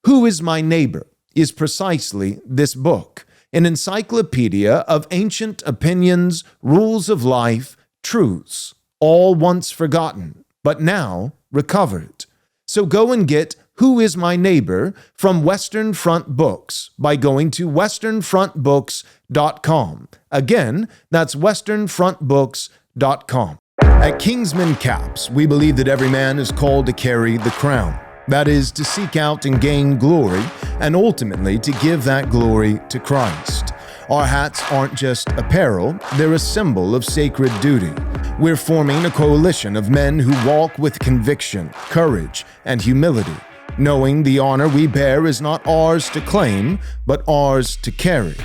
Who is My Neighbor is precisely this book, an encyclopedia of ancient opinions, rules of life, truths, all once forgotten, but now recovered. So go and get Who is My Neighbor from Western Front Books by going to westernfrontbooks.com. Again, that's westernfrontbooks.com. At Kingsman Caps, we believe that every man is called to carry the crown. That is, to seek out and gain glory, and ultimately to give that glory to Christ. Our hats aren't just apparel, they're a symbol of sacred duty. We're forming a coalition of men who walk with conviction, courage, and humility, knowing the honor we bear is not ours to claim, but ours to carry.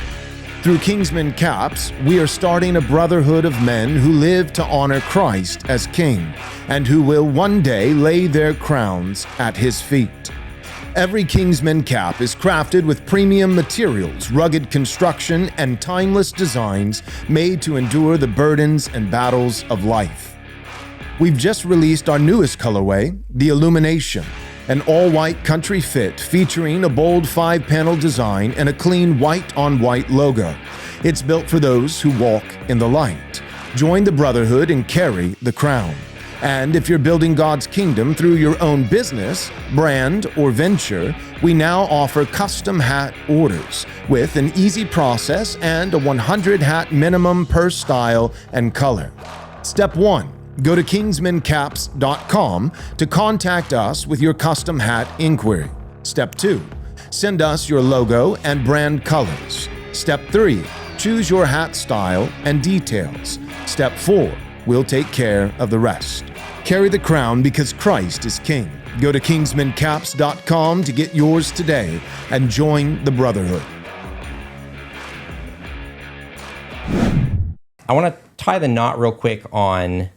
Through Kingsman Caps, we are starting a brotherhood of men who live to honor Christ as King, and who will one day lay their crowns at his feet. Every Kingsman cap is crafted with premium materials, rugged construction, and timeless designs made to endure the burdens and battles of life. We've just released our newest colorway, the Illumination, an all-white country fit featuring a bold 5-panel design and a clean white-on-white logo. It's built for those who walk in the light. Join the brotherhood and carry the crown. And if you're building God's kingdom through your own business, brand, or venture, we now offer custom hat orders with an easy process and a 100 hat minimum per style and color. Step 1. Go to kingsmancaps.com to contact us with your custom hat inquiry. Step 2. Send us your logo and brand colors. Step 3. Choose your hat style and details. Step 4. We'll take care of the rest. Carry the crown because Christ is King. Go to kingsmancaps.com to get yours today and join the brotherhood. I want to tie the knot real quick on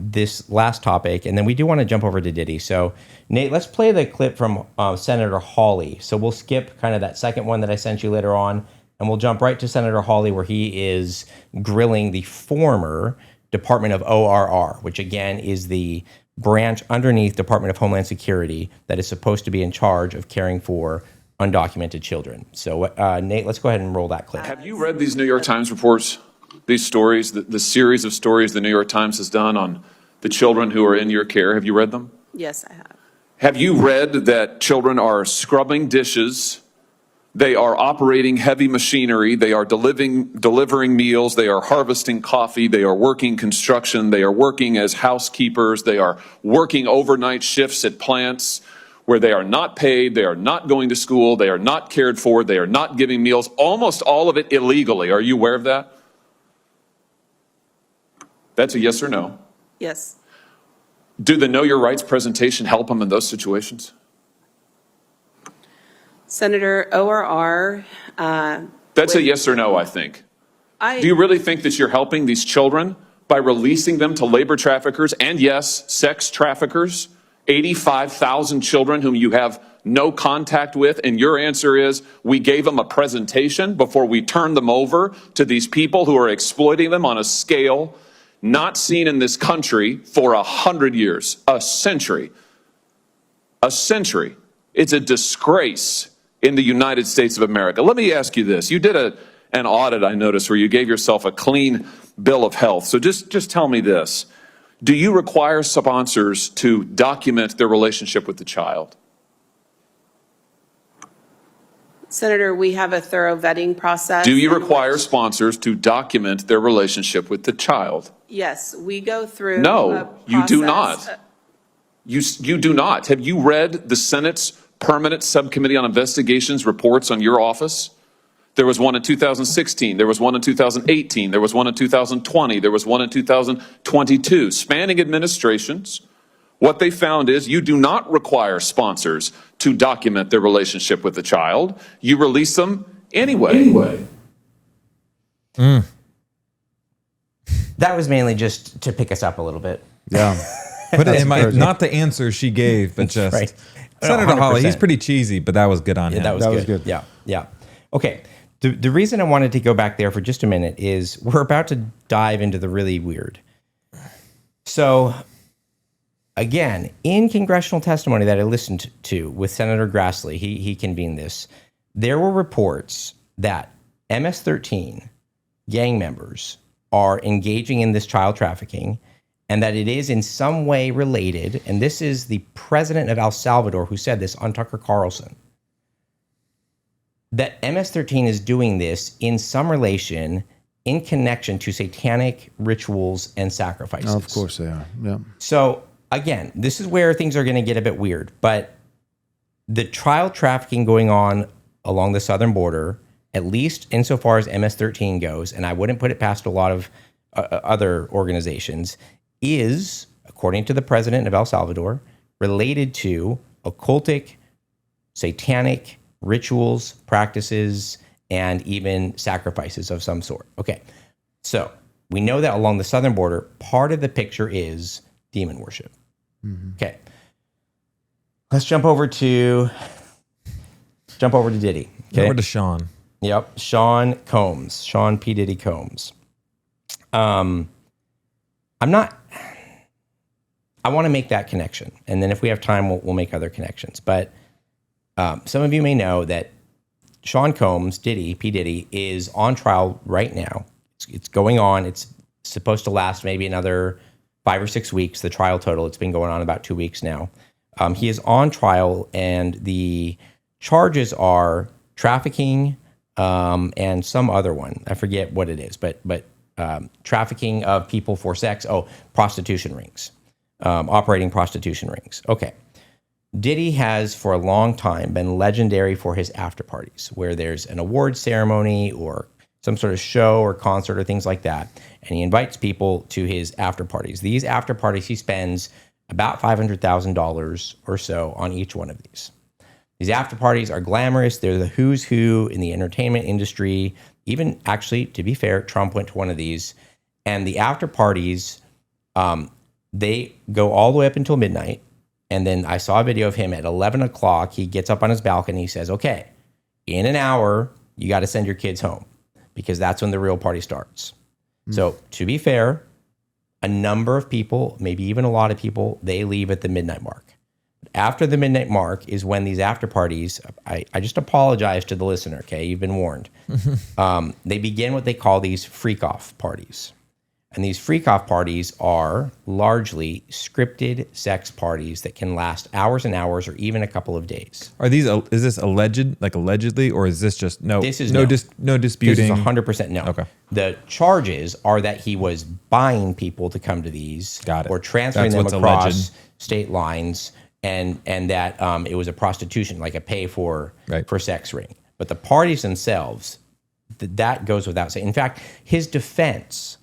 this last topic, and then we do want to jump over to Diddy. So, Nate, let's play the clip from Senator Hawley. So we'll skip kind of that second one that I sent you later on, and we'll jump right to Senator Hawley, where he is grilling the former Department of ORR, which again is the branch underneath Department of Homeland Security that is supposed to be in charge of caring for undocumented children. So, Nate, let's go ahead and roll that clip. Have you read these New York Times reports, these stories, the series of stories the New York Times has done on the children who are in your care? Have you read them? Yes, I have. Have you read that children are scrubbing dishes? They are operating heavy machinery. They are delivering meals. They are harvesting coffee. They are working construction. They are working as housekeepers. They are working overnight shifts at plants where they are not paid. They are not going to school. They are not cared for. They are not giving meals. Almost all of it illegally. Are you aware of that? That's a yes or no. Yes. Do the Know Your Rights presentation help them in those situations? Senator ORR. That's a yes or no, I think. Do you really think that you're helping these children by releasing them to labor traffickers and, yes, sex traffickers 85,000 children whom you have no contact with, and your answer is we gave them a presentation before we turned them over to these people who are exploiting them on a scale not seen in this country for 100 years, a century. A century. It's a disgrace in the United States of America. Let me ask you this. You did an audit, I noticed, where you gave yourself a clean bill of health. So just tell me this. Do you require sponsors to document their relationship with the child? Senator, we have a thorough vetting process. Do you require sponsors to document their relationship with the child? Yes, we go through. No, you do not. You do not. Have you read the Senate's Permanent Subcommittee on Investigations reports on your office? There was one in 2016. There was one in 2018. There was one in 2020. There was one in 2022. Spanning administrations, what they found is you do not require sponsors to document their relationship with the child. You release them anyway. That was mainly just to pick us up a little bit. Yeah. Put it in not the answer she gave, but just right. Senator Hawley. 100%. He's pretty cheesy, but that was good on him. That was good. Yeah. Okay. The reason I wanted to go back there for just a minute is we're about to dive into the really weird. So, again, in congressional testimony that I listened to with Senator Grassley, he convened this, there were reports that MS-13 gang members are engaging in this child trafficking and that it is in some way related, and this is the president of El Salvador who said this on Tucker Carlson, that MS-13 is doing this in some relation in connection to satanic rituals and sacrifices. Oh, of course they are. Yeah. So again, this is where things are going to get a bit weird, but the child trafficking going on along the southern border, at least insofar as MS-13 goes, and I wouldn't put it past a lot of other organizations, is, according to the president of El Salvador, related to occultic, satanic rituals, practices, and even sacrifices of some sort. Okay, so we know that along the southern border, part of the picture is demon worship. Mm-hmm. Okay, let's jump over to Diddy. Okay, over to Sean. Yep, Sean P. Diddy Combs. I want to make that connection, and then if we have time, we'll make other connections. But some of you may know that Sean Combs, P. Diddy, is on trial right now. It's going on. It's supposed to last maybe another 5 or 6 weeks, the trial total. It's been going on about 2 weeks now. He is on trial, and the charges are trafficking and some other one. I forget what it is, but trafficking of people for sex. Oh, prostitution rings, operating prostitution rings. Okay. Diddy has for a long time been legendary for his after parties, where there's an award ceremony or some sort of show or concert or things like that, and he invites people to his after parties. These after parties, he spends about $500,000 or so on each one of these. These after parties are glamorous. They're the who's who in the entertainment industry. Even actually, to be fair, Trump went to one of these, and the after parties, they go all the way up until midnight. And then I saw a video of him at 11 o'clock. He gets up on his balcony. He says, okay, in an hour, you got to send your kids home because that's when the real party starts. So to be fair, a number of people, maybe even a lot of people, they leave at the midnight mark. After the midnight mark is when these after parties, I just apologize to the listener, okay? You've been warned. They begin what they call these freak-off parties. And these freak-off parties are largely scripted sex parties that can last hours and hours or even a couple of days. Are these? Is this allegedly, or is this just no? This is no no. disputing. This is 100% no. Okay. The charges are that he was buying people to come to these, Got it. or transferring That's them what's across alleged. state lines, and that it was a prostitution, like a pay for sex ring. But the parties themselves, that goes without saying. In fact, his defense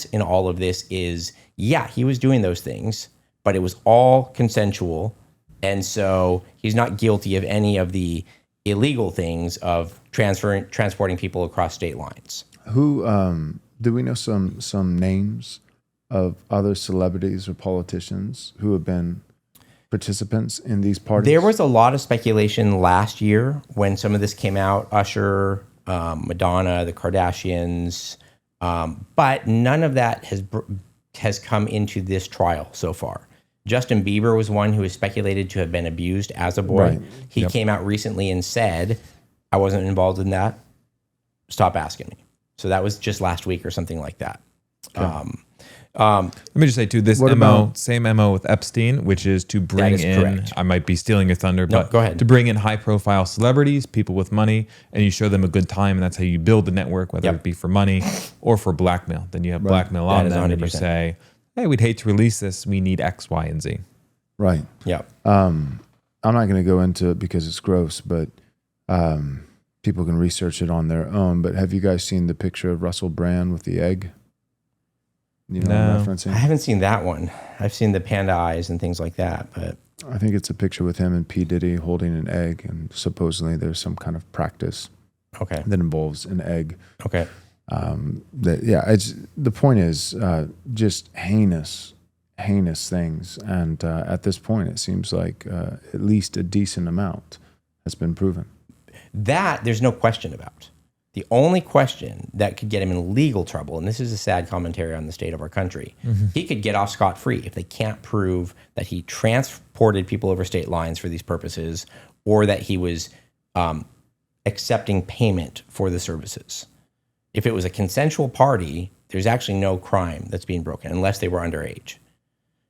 in all of this is, yeah, he was doing those things, but it was all consensual. And so he's not guilty of any of the illegal things of transporting people across state lines. Who, do we know some names of other celebrities or politicians who have been participants in these parties? There was a lot of speculation last year when some of this came out, Usher, Madonna, the Kardashians, but none of that has come into this trial so far. Justin Bieber was one who is speculated to have been abused as a boy. Right. He came out recently and said, I wasn't involved in that. Stop asking me. So that was just last week or something like that. Okay. Let me just say too, this What MO, about- same MO with Epstein, which is to bring is in, correct. I might be stealing your thunder, No, but go ahead. to bring in high profile celebrities, people with money, and you show them a good time. And that's how you build the network, whether Yep. it be for money or for blackmail. Then you have blackmail That on is them and you 100%. say, hey, we'd hate to release this. We need X, Y, and Z. Right. Yep. I'm not going to go into it because it's gross, but people can research it on their own. But have you guys seen the picture of Russell Brand with the egg? You know what I'm No. referencing? I haven't seen that one. I've seen the panda eyes and things like that, but I think it's a picture with him and P. Diddy holding an egg, and supposedly there's some kind of practice okay. that involves an egg. Okay. It's the point is just heinous things, and at this point, it seems like at least a decent amount has been proven. That there's no question about. The only question that could get him in legal trouble, and this is a sad commentary on the state of our country, he could get off scot-free if they can't prove that he transported people over state lines for these purposes or that he was accepting payment for the services. If it was a consensual party, there's actually no crime that's being broken unless they were underage.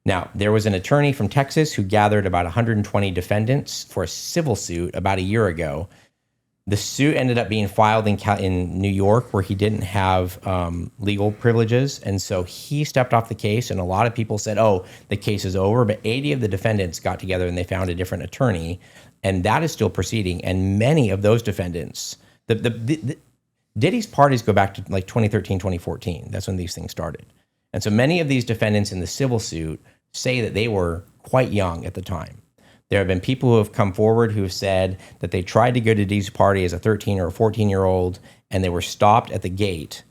Now, there was an attorney from Texas who gathered about 120 defendants for a civil suit about a year ago. The suit ended up being filed in New York, where he didn't have legal privileges. And so he stepped off the case, and a lot of people said, oh, the case is over. But 80 of the defendants got together and they found a different attorney, and that is still proceeding. And many of those defendants, Diddy's parties go back to like 2013, 2014. That's when these things started. And so many of these defendants in the civil suit say that they were quite young at the time. There have been people who have come forward who have said that they tried to go to Diddy's party as a 13 or a 14-year-old, and they were stopped at the gate.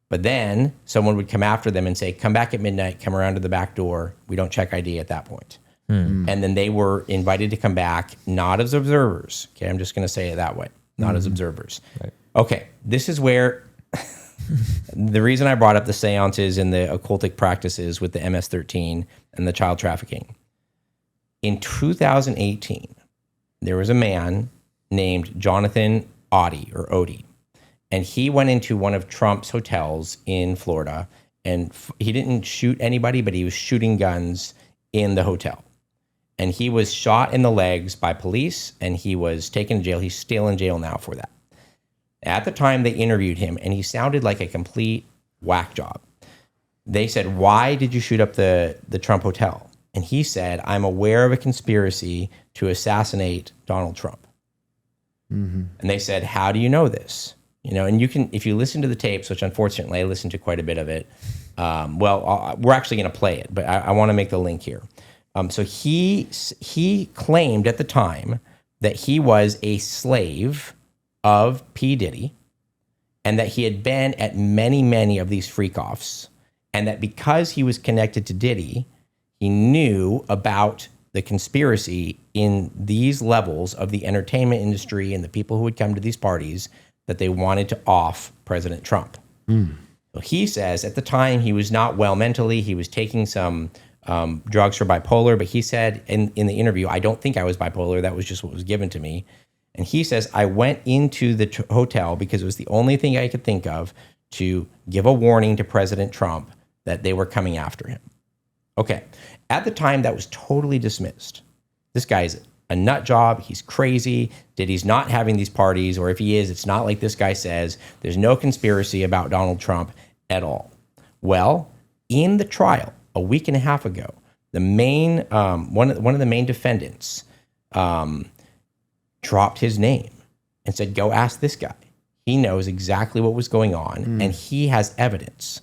But then someone would come after them and say, come back at midnight, come around to the back door. We don't check ID at that point. And then they were invited to come back, not as observers. Okay, I'm just going to say it that way, not as observers. Right. Okay, this is where the reason I brought up the seances and the occultic practices with the MS-13 and the child trafficking. In 2018, there was a man named Jonathan Odie, and he went into one of Trump's hotels in Florida, and he didn't shoot anybody, but he was shooting guns in the hotel. And he was shot in the legs by police, and he was taken to jail. He's still in jail now for that. At the time, they interviewed him, and he sounded like a complete whack job. They said, why did you shoot up the Trump hotel? And he said, I'm aware of a conspiracy to assassinate Donald Trump. And they said, how do you know this? You know, and you can, if you listen to the tapes, which unfortunately I listened to quite a bit of it. We're actually going to play it, but I want to make the link here. So he claimed at the time that he was a slave of P. Diddy, and that he had been at many, many of these freak-offs, and that because he was connected to Diddy, he knew about the conspiracy in these levels of the entertainment industry and the people who would come to these parties, that they wanted to off President Trump. So he says at the time he was not well mentally. He was taking some drugs for bipolar, but he said in the interview, I don't think I was bipolar. That was just what was given to me. And he says, I went into the hotel because it was the only thing I could think of to give a warning to President Trump that they were coming after him. Okay. At the time, that was totally dismissed. This guy's a nut job. He's crazy. Diddy's not having these parties, or if he is, it's not like this guy says. There's no conspiracy about Donald Trump at all. Well, in the trial a week and a half ago, the main one of the main defendants dropped his name and said, go ask this guy. He knows exactly what was going on, and he has evidence.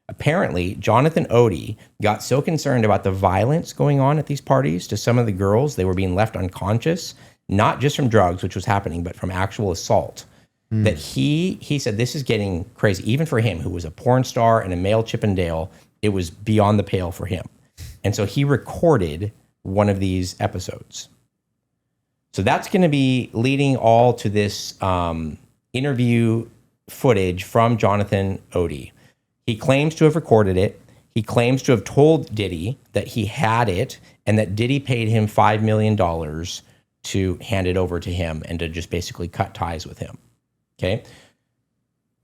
Apparently, Jonathan Odie got so concerned about the violence going on at these parties to some of the girls, they were being left unconscious, not just from drugs, which was happening, but from actual assault, that he said, this is getting crazy. Even for him, who was a porn star and a male Chippendale, it was beyond the pale for him. And so he recorded one of these episodes. So that's going to be leading all to this interview footage from Jonathan Odie. He claims to have recorded it. He claims to have told Diddy that he had it and that Diddy paid him $5 million to hand it over to him and to just basically cut ties with him.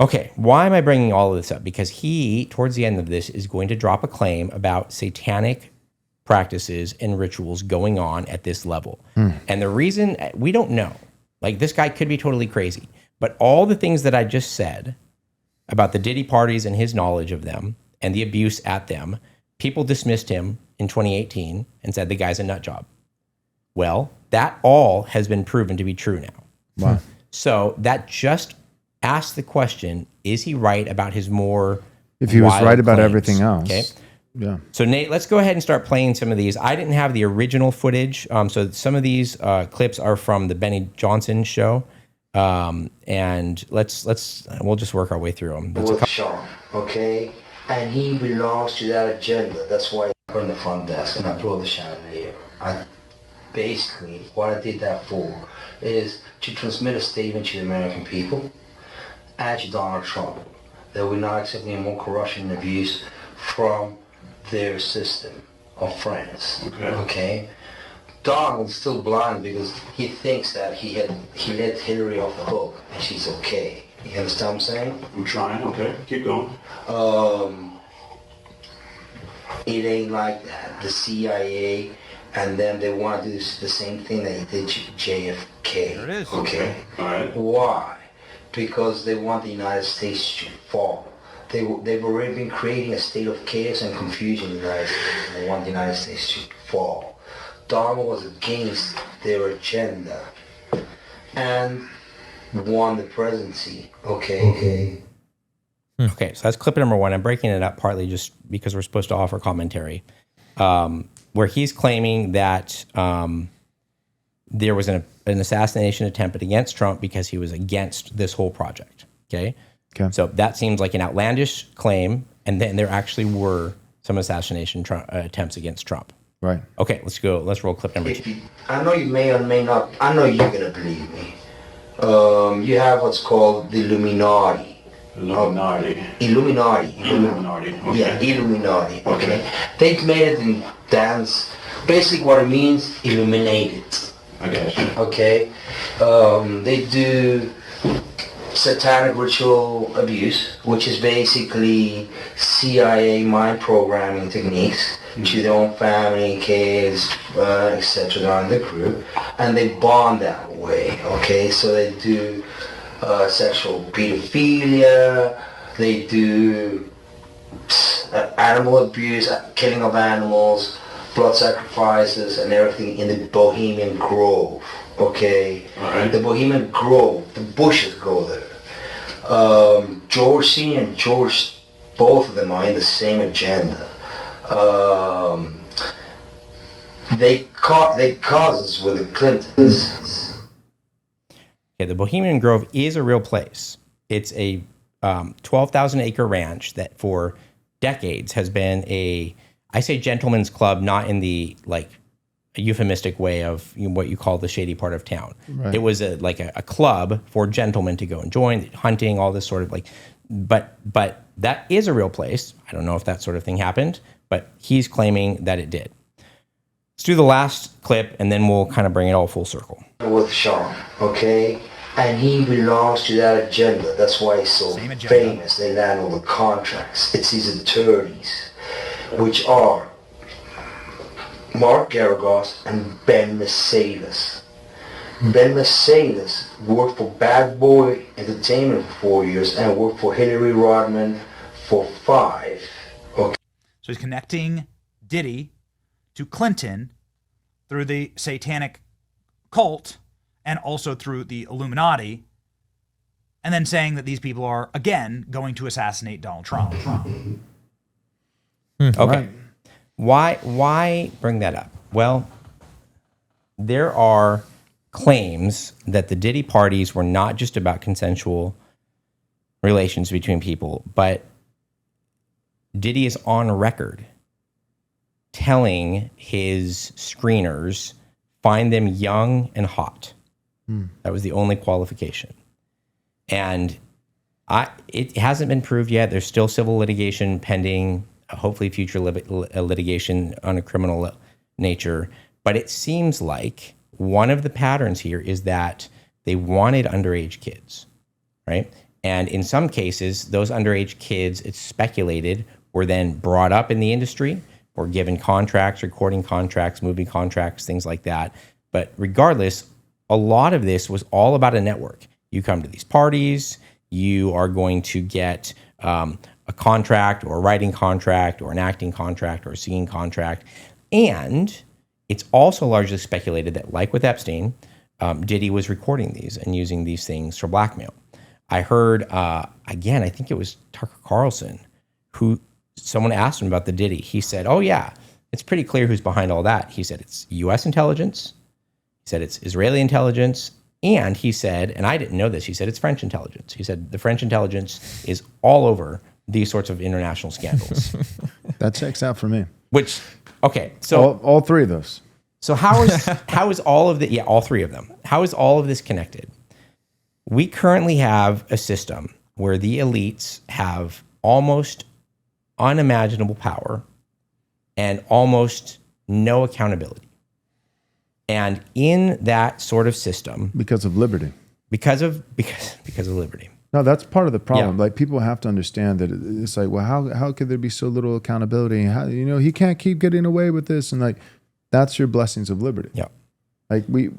Okay, why am I bringing all of this up? Because he, towards the end of this, is going to drop a claim about satanic practices and rituals going on at this level. And the reason, we don't know. Like, this guy could be totally crazy. But all the things that I just said about the Diddy parties and his knowledge of them and the abuse at them, people dismissed him in 2018 and said the guy's a nut job. Well, that all has been proven to be true now. Wow. So that just asks the question, is he right about his more If he was wild right about claims? everything else. Okay. Yeah. So Nate, let's go ahead and start playing some of these. I didn't have the original footage. So some of these clips are from the Benny Johnson show. And we'll just work our way through them. With Sean, okay? And he belongs to that agenda. That's why I on the front desk and I brought the chandelier. Basically, what I did that for is to transmit a statement to the American people and to Donald Trump that we're not accepting any more corruption and abuse from their system of friends. Okay? Donald's still blind because he thinks that he let Hillary off the hook and she's okay. You understand what I'm saying? I'm trying, okay. Keep going. It ain't like that. The CIA and then they want to do the same thing that they did to JFK. There it is. Okay? All right. Why? Because they want the United States to fall. They've already been creating a state of chaos and confusion in the United States, and they want the United States to fall. Donald was against their agenda and won the presidency. Okay. Okay, so that's clip number one. I'm breaking it up partly just because we're supposed to offer commentary, where he's claiming that there was an assassination attempt against Trump because he was against this whole project. Okay. So that seems like an outlandish claim, and then there actually were some assassination attempts against Trump. Right. Okay, let's go. Let's roll clip number two. I know you may or may not. I know you're gonna believe me. You have what's called the Illuminati. Illuminati. Okay. Yeah, Illuminati. Okay. They've made it in dance. Basically, what it means, illuminated. I got you. Okay. They do satanic ritual abuse, which is basically CIA mind programming techniques to their own family, kids, etc. They're in the group, and they bond that way. Okay, so they do sexual pedophilia, they do animal abuse, killing of animals, blood sacrifices, and everything in the Bohemian Grove. Okay, right. The Bohemian Grove, the Bushes go there. George Senior and George, both of them are in the same agenda. They caught us with the Clintons. Okay, the Bohemian Grove is a real place. It's a 12,000 acre ranch that for decades has been I say gentleman's club, not in the like a euphemistic way of what you call the shady part of town. Right. It was a club for gentlemen to go and join, hunting, all this sort of but that is a real place. I don't know if that sort of thing happened, but he's claiming that it did. Let's do the last clip and then we'll kind of bring it all full circle. With Sean, okay? And he belongs to that agenda. That's why he's so famous. They land all the contracts. It's his attorneys, which are Mark Garagos and Ben Mercedes. Ben Mercedes worked for Bad Boy Entertainment for 4 years and worked for Hillary Rodham for 5. Okay. So he's connecting Diddy to Clinton through the satanic cult and also through the Illuminati, and then saying that these people are, again, going to assassinate Donald Trump. Okay. Why bring that up? Well, there are claims that the Diddy parties were not just about consensual relations between people, but Diddy is on record telling his screeners, find them young and hot. That was the only qualification. And it hasn't been proved yet. There's still civil litigation pending, hopefully future litigation on a criminal nature. But it seems like one of the patterns here is that they wanted underage kids, right? And in some cases, those underage kids, it's speculated, were then brought up in the industry or given contracts, recording contracts, movie contracts, things like that. But regardless, a lot of this was all about a network. You come to these parties, you are going to get a contract or a writing contract or an acting contract or a singing contract. And it's also largely speculated that, like with Epstein, Diddy was recording these and using these things for blackmail. I heard, again, I think it was Tucker Carlson, who someone asked him about the Diddy. He said, oh yeah, it's pretty clear who's behind all that. He said it's US intelligence. He said it's Israeli intelligence. And he said, and I didn't know this, he said it's French intelligence. He said the French intelligence is all over these sorts of international scandals. That checks out for me. Which, okay, so all three of those. So how is all of the, yeah, all three of them. How is all of this connected? We currently have a system where the elites have almost unimaginable power and almost no accountability. And in that sort of system, because of liberty. Because of liberty. No, that's part of the problem. Yeah. Like, people have to understand that it's like, well, how could there be so little accountability? How, he can't keep getting away with this, and like, that's your blessings of liberty. Yeah. Like we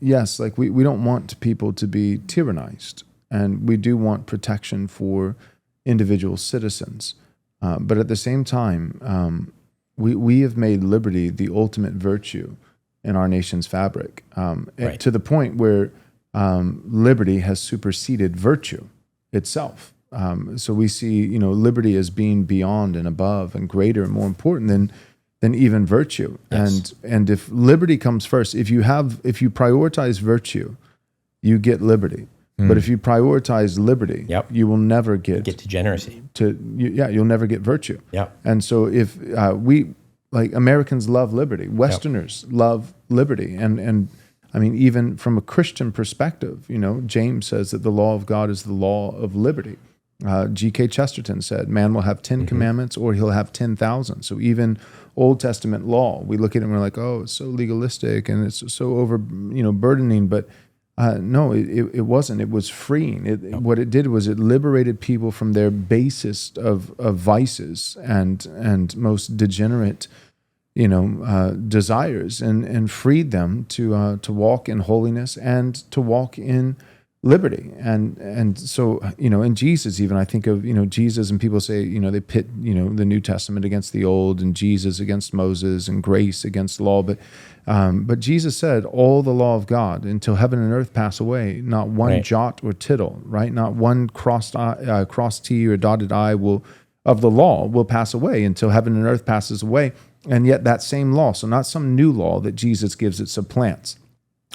don't want people to be tyrannized, and we do want protection for individual citizens. But at the same time, we have made liberty the ultimate virtue in our nation's fabric, Right. to the point where liberty has superseded virtue itself. So we see, liberty as being beyond and above and greater and more important than even virtue. Yes. And if liberty comes first, if you prioritize virtue, you get liberty. But if you prioritize liberty, you will never get degeneracy. You'll never get virtue. Yep. And so if Americans love liberty, Westerners love liberty, and I mean, even from a Christian perspective, James says that the law of God is the law of liberty. G.K. Chesterton said, man will have 10 commandments or he'll have 10,000. So even Old Testament law, we look at it and we're like, oh, it's so legalistic and it's so over, burdening. But no, it wasn't. It was freeing. What it did was it liberated people from their basest of vices and most degenerate, desires, and freed them to walk in holiness and to walk in liberty. And so, in Jesus, even I think of, Jesus, and people say, they pit, the New Testament against the Old, and Jesus against Moses, and grace against law. But Jesus said, all the law of God until heaven and earth pass away, not one jot or tittle, right? Not one crossed T or dotted I of the law will pass away until heaven and earth passes away. And yet that same law, so not some new law that Jesus gives, it supplants.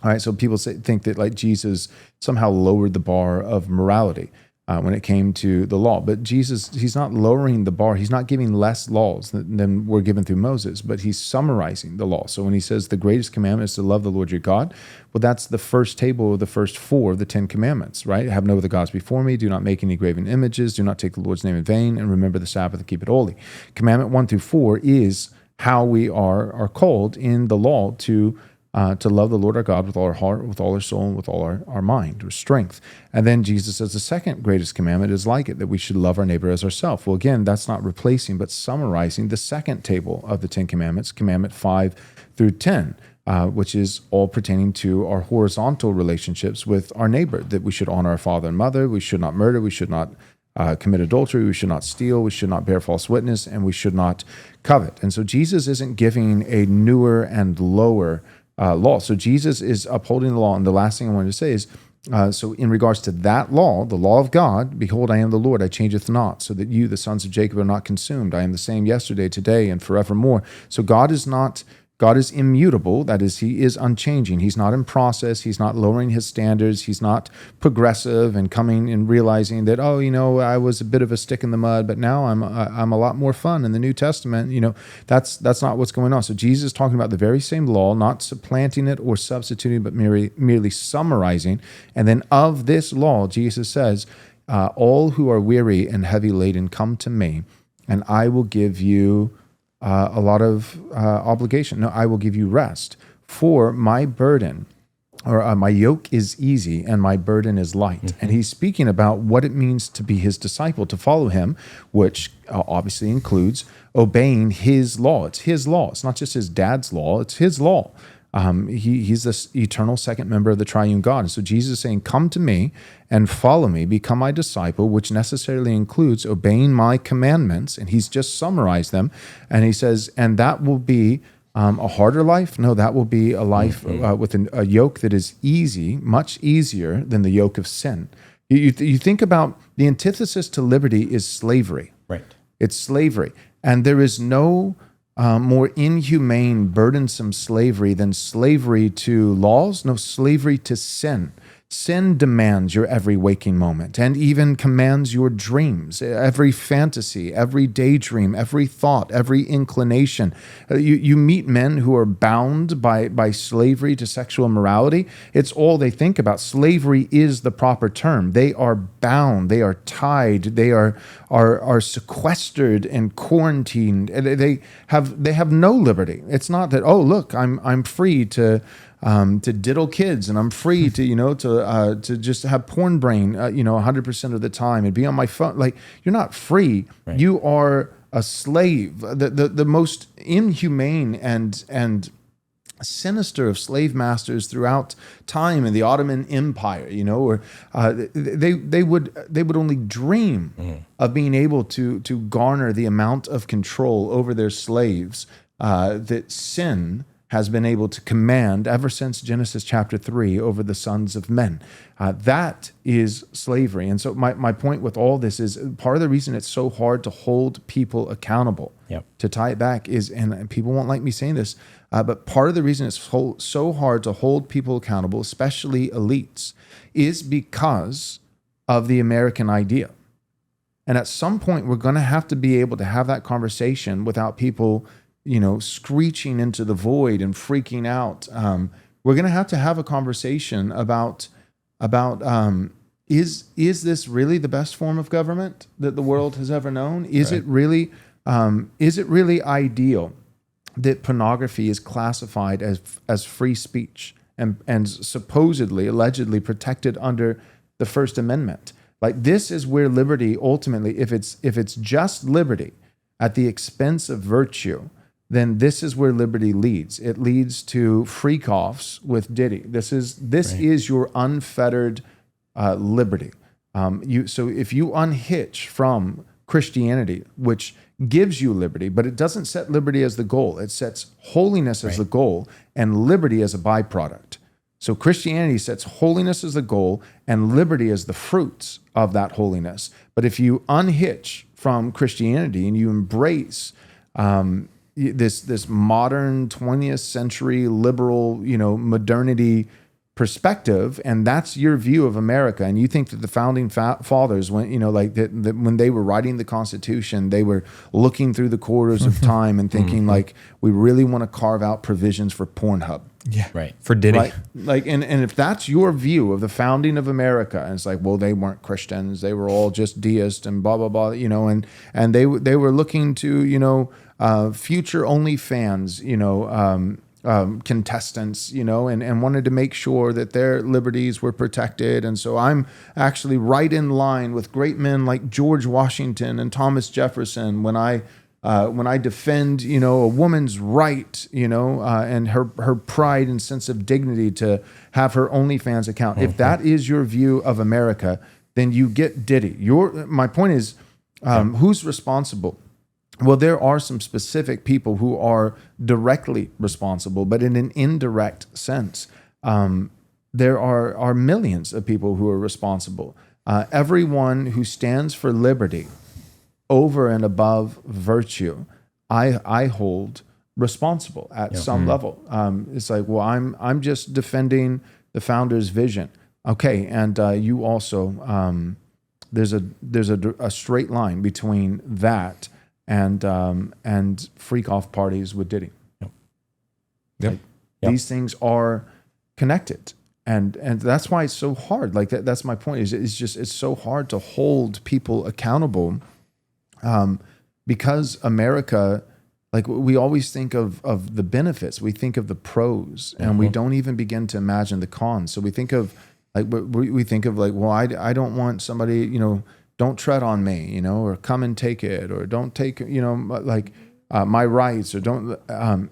All right, so people think that like Jesus somehow lowered the bar of morality when it came to the law. But Jesus, he's not lowering the bar. He's not giving less laws than were given through Moses, but he's summarizing the law. So when he says the greatest commandment is to love the Lord your God, well, that's the first table of the first four of the 10 commandments, right? Have no other gods before me. Do not make any graven images. Do not take the Lord's name in vain. And remember the Sabbath and keep it holy. Commandment 1 through 4 is how we are called in the law to love the Lord our God with all our heart, with all our soul, and with all our mind or strength. And then Jesus says the second greatest commandment is like it, that we should love our neighbor as ourselves. Well, again, that's not replacing, but summarizing the second table of the 10 commandments, commandment 5 through 10, which is all pertaining to our horizontal relationships with our neighbor, that we should honor our father and mother, we should not murder, we should not commit adultery, we should not steal, we should not bear false witness, and we should not covet. And so Jesus isn't giving a newer and lower law. So Jesus is upholding the law. And the last thing I wanted to say is, so in regards to that law, the law of God, behold, I am the Lord, I changeth not, so that you, the sons of Jacob, are not consumed. I am the same yesterday, today, and forevermore. So God is not God is immutable. That is, he is unchanging. He's not in process. He's not lowering his standards. He's not progressive and coming and realizing that, oh, I was a bit of a stick in the mud, but now I'm a lot more fun in the New Testament. That's not what's going on. So Jesus is talking about the very same law, not supplanting it or substituting, but merely summarizing. And then of this law, Jesus says, all who are weary and heavy laden, come to me, and I will give you a lot of obligation. No, I will give you rest. For my burden, or my yoke is easy and my burden is light. Mm-hmm. And he's speaking about what it means to be his disciple, to follow him, which obviously includes obeying his law. It's his law. It's not just his dad's law. It's his law. He's this eternal second member of the triune God. And so Jesus is saying, come to me and follow me, become my disciple, which necessarily includes obeying my commandments. And he's just summarized them. And he says, and that will be a harder life? No, that will be a life with a yoke that is easy, much easier than the yoke of sin. You think about the antithesis to liberty is slavery. Right. It's slavery. And there is no more inhumane, burdensome slavery than slavery to laws, no, slavery to sin. Sin demands your every waking moment and even commands your dreams, every fantasy, every daydream, every thought, every inclination. You meet men who are bound by slavery to sexual immorality. It's all they think about. Slavery is the proper term. They are bound. They are tied. They are sequestered and quarantined. They have no liberty. It's not that, oh, look, I'm free to diddle kids, and I'm free to just have porn brain 100% of the time and be on my phone. Like, you're not free. Right. You are a slave. The most inhumane and sinister of slave masters throughout time in the Ottoman Empire, or they would only dream of being able to garner the amount of control over their slaves that sin has been able to command ever since Genesis chapter 3 over the sons of men. That is slavery. And so my point with all this is part of the reason it's so hard to hold people accountable, to tie it back is, and people won't like me saying this, but part of the reason it's so hard to hold people accountable, especially elites, is because of the American idea. And at some point, we're going to have to be able to have that conversation without people screeching into the void and freaking out. We're going to have a conversation about is this really the best form of government that the world has ever known? Is it really ideal that pornography is classified as free speech and supposedly, allegedly protected under the First Amendment? Like, this is where liberty ultimately, if it's just liberty at the expense of virtue, then this is where liberty leads. It leads to freak-offs with Diddy. This is your unfettered liberty. So if you unhitch from Christianity, which gives you liberty, but it doesn't set liberty as the goal. It sets holiness as the goal and liberty as a byproduct. So Christianity sets holiness as the goal and liberty as the fruits of that holiness. But if you unhitch from Christianity and you embrace this modern 20th century liberal, modernity perspective, and that's your view of America, and you think that the founding fathers, when when they were writing the Constitution, they were looking through the corridors of time and thinking like, we really want to carve out provisions for Pornhub. Yeah, right. For Diddy. Right? Like, and if that's your view of the founding of America, and it's like, well, they weren't Christians, they were all just deists and blah blah blah, and they were looking to future OnlyFans, contestants, and wanted to make sure that their liberties were protected. And so I'm actually right in line with great men like George Washington and Thomas Jefferson when I defend, a woman's right, and her pride and sense of dignity to have her OnlyFans account. If that is your view of America, then you get Diddy. My point is, who's responsible? Well, there are some specific people who are directly responsible, but in an indirect sense, there are millions of people who are responsible. Everyone who stands for liberty over and above virtue, I hold responsible at some level. It's like, well, I'm just defending the founder's vision. Okay, and you also there's a straight line between that and freak off parties with Diddy. Yep. These things are connected, and that's why it's so hard. Like that's my point. It's so hard to hold people accountable, because America, like we always think of the benefits, we think of the pros, and we don't even begin to imagine the cons. So we think of well, I don't want somebody, don't tread on me, or come and take it, or don't take, my rights, or don't.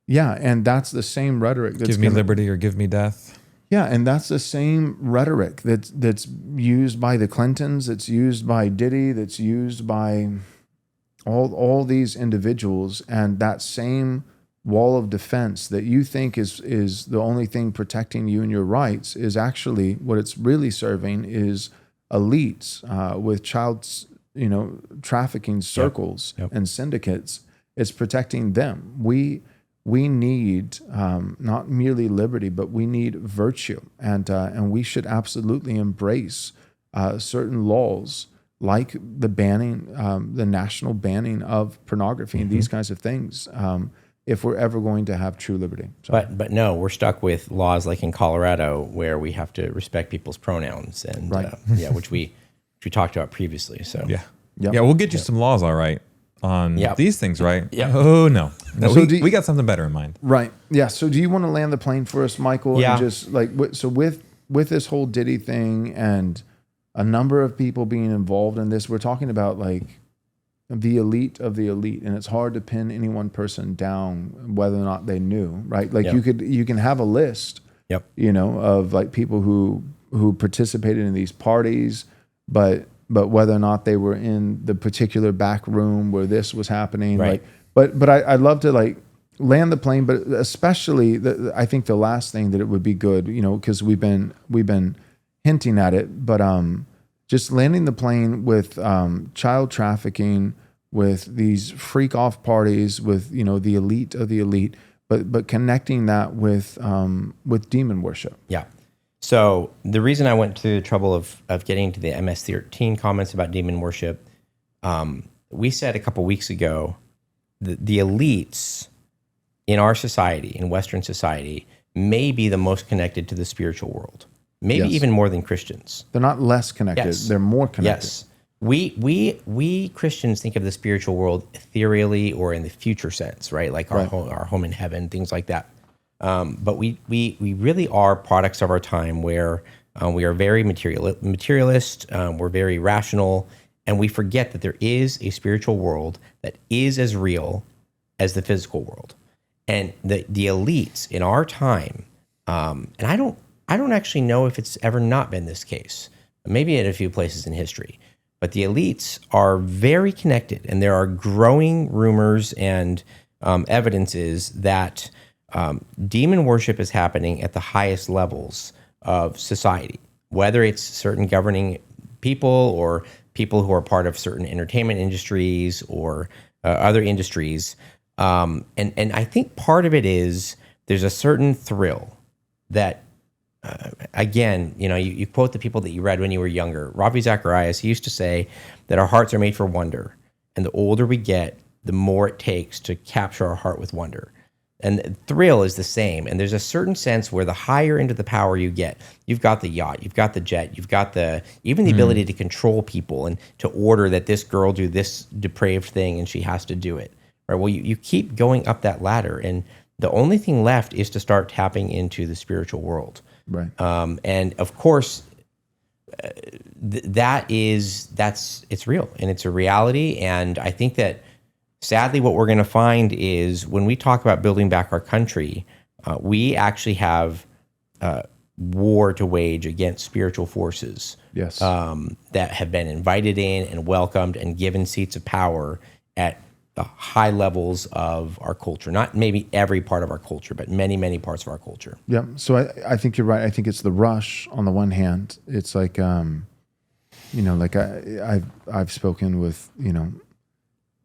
Yeah, and that's the same rhetoric. That's give me liberty or give me death. Yeah, and that's the same rhetoric that's used by the Clintons, that's used by Diddy, that's used by all these individuals, and that same wall of defense that you think is the only thing protecting you and your rights is actually what it's really serving is elites with child trafficking circles and syndicates. It's protecting them. We need not merely liberty, but we need virtue, and we should absolutely embrace certain laws like the banning, the national banning of pornography and these kinds of things, if we're ever going to have true liberty. So. But no, we're stuck with laws like in Colorado where we have to respect people's pronouns, and which we talked about previously. So we'll get you some laws, all right. On these things, right? Yeah. Oh no, So we got something better in mind. Right. Yeah. So do you want to land the plane for us, Michael? Yeah. And just with this whole Diddy thing and a number of people being involved in this, we're talking about like the elite of the elite, and it's hard to pin any one person down whether or not they knew, right? Like you can have a list, of like people who participated in these parties, but whether or not they were in the particular back room where this was happening, right? But I'd love to like land the plane, but especially I think the last thing that it would be good, because we've been hinting at it, but just landing the plane with child trafficking, with these freak off parties, with the elite of the elite, but connecting that with demon worship. Yeah. So the reason I went to the trouble of getting to the MS-13 comments about demon worship, we said a couple weeks ago, the elites in our society, in Western society, may be the most connected to the spiritual world, maybe even more than Christians. They're not less connected; they're more connected. Yes, we Christians think of the spiritual world ethereally or in the future sense, right? Like our home in heaven, things like that. But we really are products of our time, where we are very materialist, we're very rational, and we forget that there is a spiritual world that is as real as the physical world. And the elites in our time, and I don't actually know if it's ever not been this case, maybe at a few places in history, but the elites are very connected, and there are growing rumors and evidences that demon worship is happening at the highest levels of society, whether it's certain governing people or people who are part of certain entertainment industries or other industries. And I think part of it is there's a certain thrill that, again, you quote the people that you read when you were younger. Ravi Zacharias, he used to say that our hearts are made for wonder. And the older we get, the more it takes to capture our heart with wonder. And thrill is the same. And there's a certain sense where the higher into the power you get, you've got the yacht, you've got the jet, you've got even the ability to control people and to order that this girl do this depraved thing and she has to do it. Right? Well, you keep going up that ladder, and the only thing left is to start tapping into the spiritual world. Right. And of course, it's real, and it's a reality. And I think that sadly, what we're going to find is when we talk about building back our country, we actually have war to wage against spiritual forces that have been invited in and welcomed and given seats of power at the high levels of our culture. Not maybe every part of our culture, but many, many parts of our culture. Yeah. So I think you're right. I think it's the rush on the one hand. It's like, like I've spoken with,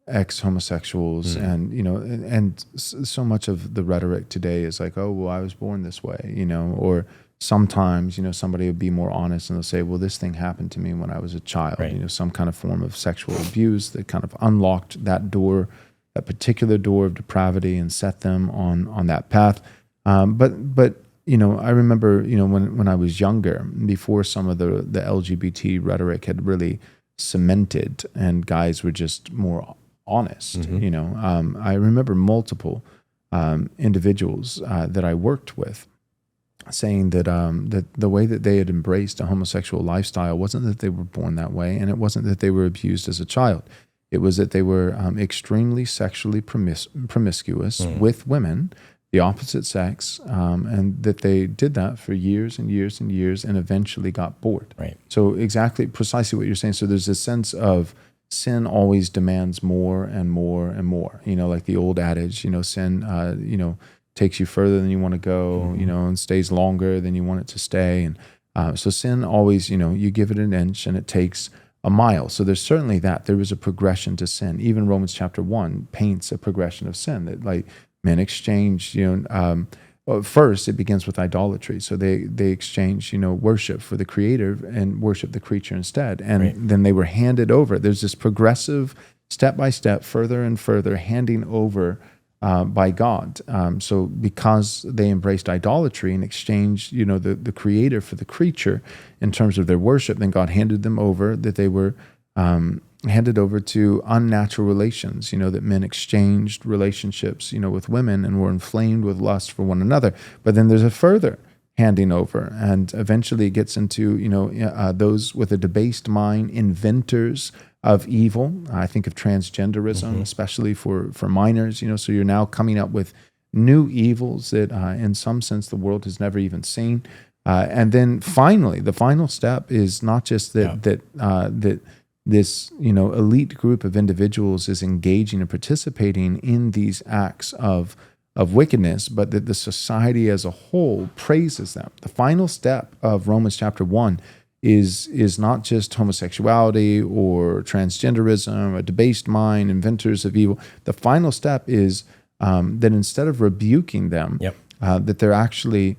ex-homosexuals, and so much of the rhetoric today is like, oh, well, I was born this way, or sometimes somebody would be more honest and they'll say, well, this thing happened to me when I was a child, some kind of form of sexual abuse that kind of unlocked that door, that particular door of depravity, and set them on that path. But I remember when I was younger, before some of the LGBT rhetoric had really cemented and guys were just more honest. I remember multiple individuals that I worked with saying that that the way that they had embraced a homosexual lifestyle wasn't that they were born that way, and it wasn't that they were abused as a child. It was that they were extremely sexually promiscuous with women, the opposite sex, and that they did that for years and years and years, and eventually got bored. Right. So precisely what you're saying. So there's this sense of sin always demands more and more and more. Like the old adage, sin, takes you further than you want to go, and stays longer than you want it to stay. And so sin always, you give it an inch and it takes a mile. So there's certainly that. There is a progression to sin. Even Romans chapter 1 paints a progression of sin that, like, men exchange, well, first it begins with idolatry. So they exchange, worship for the creator and worship the creature instead. And then they were handed over. There's this progressive, step by step, further and further handing over by God. So because they embraced idolatry and exchanged, the creator for the creature in terms of their worship, then God handed them over, that they were handed over to unnatural relations, that men exchanged relationships, with women and were inflamed with lust for one another. But then there's a further handing over, and eventually it gets into, those with a debased mind, inventors of evil. I think of transgenderism, especially for minors, so you're now coming up with new evils that in some sense the world has never even seen. And then finally, the final step is not just that this elite group of individuals is engaging and participating in these acts of wickedness, but that the society as a whole praises them. The final step of Romans chapter 1 is not just homosexuality or transgenderism, a debased mind, inventors of evil. The final step is that instead of rebuking them, that they're actually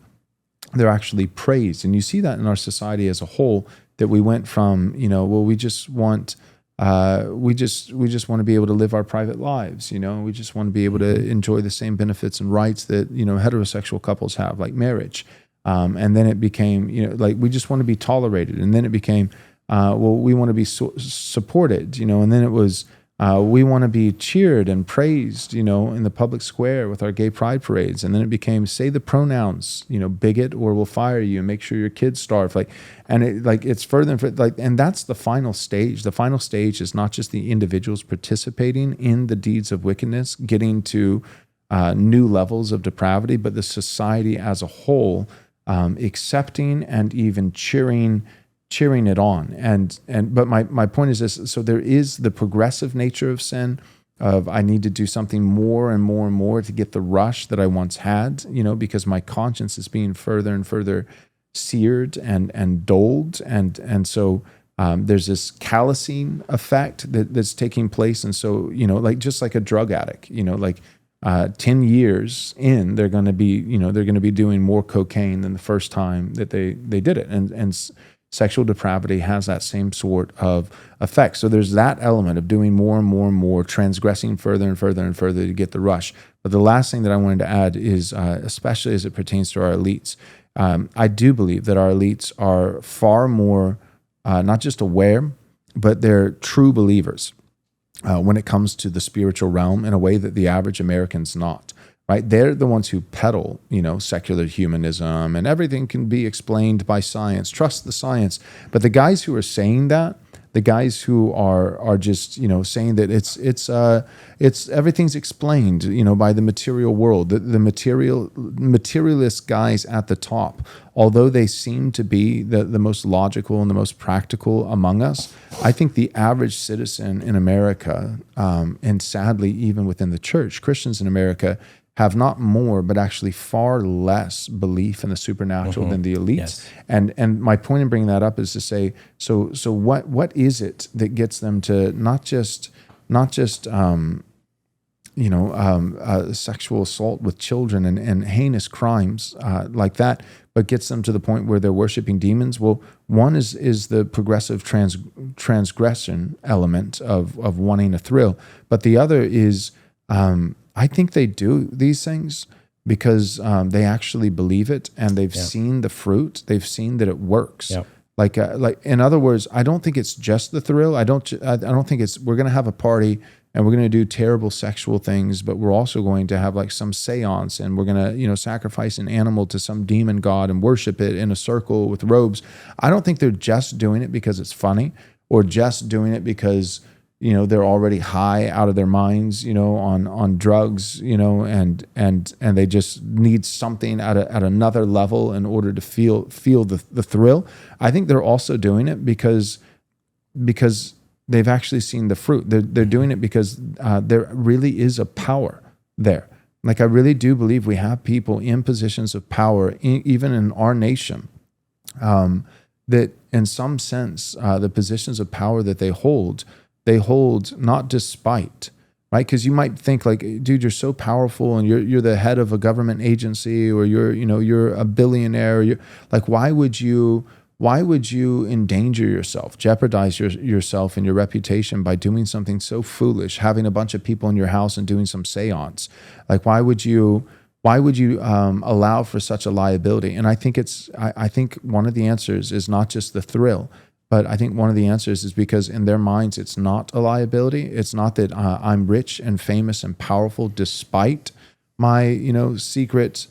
praised. And you see that in our society as a whole, that we went from, we just want to be able to live our private lives. We just want to be able to enjoy the same benefits and rights that, heterosexual couples have, like marriage. And then it became, we just want to be tolerated. And then it became, we want to be supported, and then it was, we want to be cheered and praised, in the public square with our gay pride parades. And then it became, say the pronouns, bigot, or we'll fire you and make sure your kids starve. It's further and further, and that's the final stage. The final stage is not just the individuals participating in the deeds of wickedness, getting to new levels of depravity, but the society as a whole accepting and even cheering it on. But my point is this: so there is the progressive nature of sin, of I need to do something more and more and more to get the rush that I once had, because my conscience is being further and further seared and dulled, and so there's this callousing effect that's taking place. And so just like a drug addict, 10 years in, they're going to be doing more cocaine than the first time that they did it, and sexual depravity has that same sort of effect. So there's that element of doing more and more and more, transgressing further and further and further to get the rush. But the last thing that I wanted to add is, especially as it pertains to our elites, I do believe that our elites are far more not just aware, but they're true believers when it comes to the spiritual realm in a way that the average American's not. Right? They're the ones who peddle, secular humanism and everything can be explained by science. Trust the science. But the guys who are saying that, the guys who are just saying that it's everything's explained by the material world, the materialist guys at the top, although they seem to be the most logical and the most practical among us, I think the average citizen in America, and sadly even within the church, Christians in America, have not more, but actually far less belief in the supernatural than the elites. Yes. And my point in bringing that up is to say, so what is it that gets them to not just sexual assault with children and heinous crimes like that, but gets them to the point where they're worshiping demons. Well, one is the progressive transgression element of wanting a thrill, but the other is I think they do these things because they actually believe it and they've seen the fruit. They've seen that it works. Yep. Like in other words, I don't think it's just the thrill. I don't think it's we're going to have a party and we're going to do terrible sexual things, but we're also going to have like some seance and we're going to, sacrifice an animal to some demon god and worship it in a circle with robes. I don't think they're just doing it because it's funny or just doing it because, they're already high out of their minds, on drugs, and they just need something at another level in order to feel the thrill. I think they're also doing it because they've actually seen the fruit. They're doing it because there really is a power there. Like I really do believe we have people in positions of power, even in our nation, that in some sense, the positions of power that they hold not despite, right? Because you might think like, dude, you're so powerful and you're the head of a government agency or you're a billionaire. Like, why would you endanger yourself, jeopardize yourself and your reputation by doing something so foolish, having a bunch of people in your house and doing some seance? Like, why would you allow for such a liability? And I think I think one of the answers is not just the thrill, but I think one of the answers is because in their minds, it's not a liability. It's not that I'm rich and famous and powerful despite my, secret,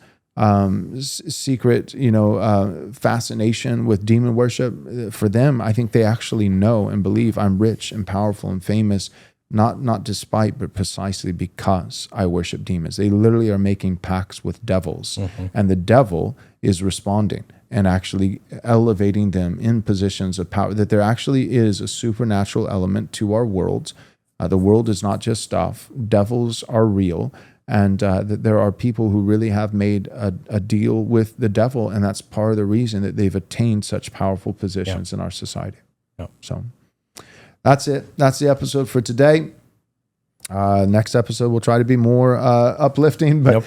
fascination with demon worship. For them, I think they actually know and believe I'm rich and powerful and famous, not despite, but precisely because I worship demons. They literally are making pacts with devils, and the devil is responding and actually elevating them in positions of power, that there actually is a supernatural element to our world. The world is not just stuff. Devils are real. And that there are people who really have made a deal with the devil, and that's part of the reason that they've attained such powerful positions in our society. So that's it. That's the episode for today. Next episode, we'll try to be more uplifting, but no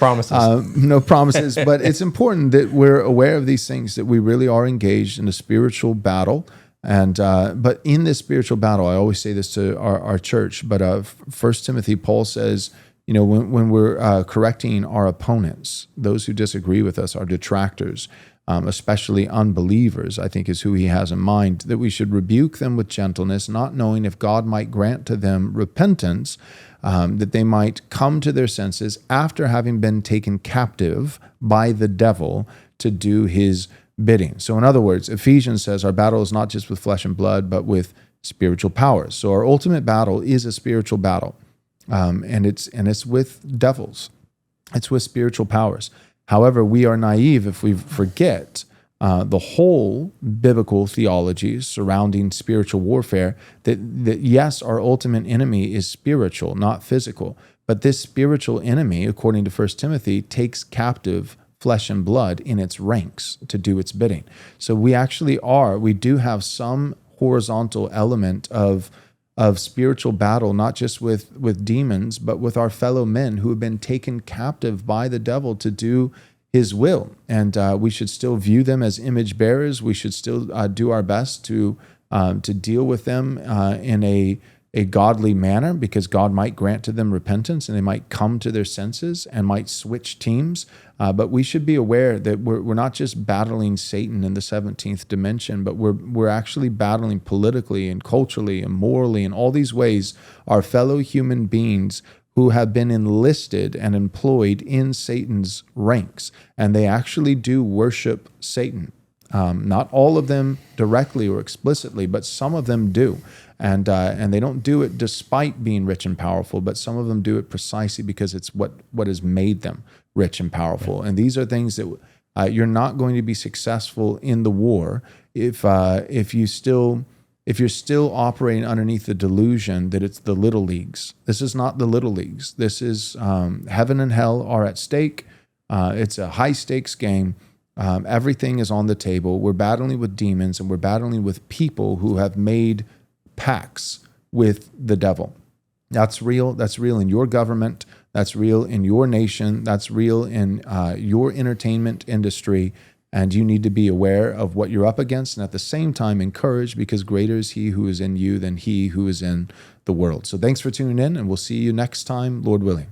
promises. But it's important that we're aware of these things, that we really are engaged in a spiritual battle. And but in this spiritual battle, I always say this to our church, but 1 Timothy, Paul says, when we're correcting our opponents, those who disagree with us, our detractors, especially unbelievers, I think is who he has in mind, that we should rebuke them with gentleness, not knowing if God might grant to them repentance, that they might come to their senses after having been taken captive by the devil to do his bidding. So in other words, Ephesians says our battle is not just with flesh and blood, but with spiritual powers. So our ultimate battle is a spiritual battle. And it's with devils. It's with spiritual powers. However, we are naive if we forget the whole biblical theology surrounding spiritual warfare, that yes, our ultimate enemy is spiritual, not physical. But this spiritual enemy, according to 1 Timothy, takes captive flesh and blood in its ranks to do its bidding. So we do have some horizontal element of spiritual battle, not just with demons, but with our fellow men who have been taken captive by the devil to do his will. And we should still view them as image bearers. We should still do our best to deal with them in a godly manner, because God might grant to them repentance and they might come to their senses and might switch teams. But we should be aware that we're not just battling Satan in the 17th dimension, but we're actually battling politically and culturally and morally in all these ways our fellow human beings who have been enlisted and employed in Satan's ranks. And they actually do worship Satan. Not all of them directly or explicitly, but some of them do. And they don't do it despite being rich and powerful, but some of them do it precisely because it's what has made them rich and powerful. And these are things that you're not going to be successful in the war if you're still operating underneath the delusion that it's the little leagues. This is not the little leagues. This is heaven and hell are at stake. It's a high stakes game. Everything is on the table. We're battling with demons, and we're battling with people who have made pacts with the devil. That's real. That's real in your government. That's real in your nation. That's real in your entertainment industry. And you need to be aware of what you're up against and at the same time encouraged, because greater is he who is in you than he who is in the world. So thanks for tuning in, and we'll see you next time, Lord willing.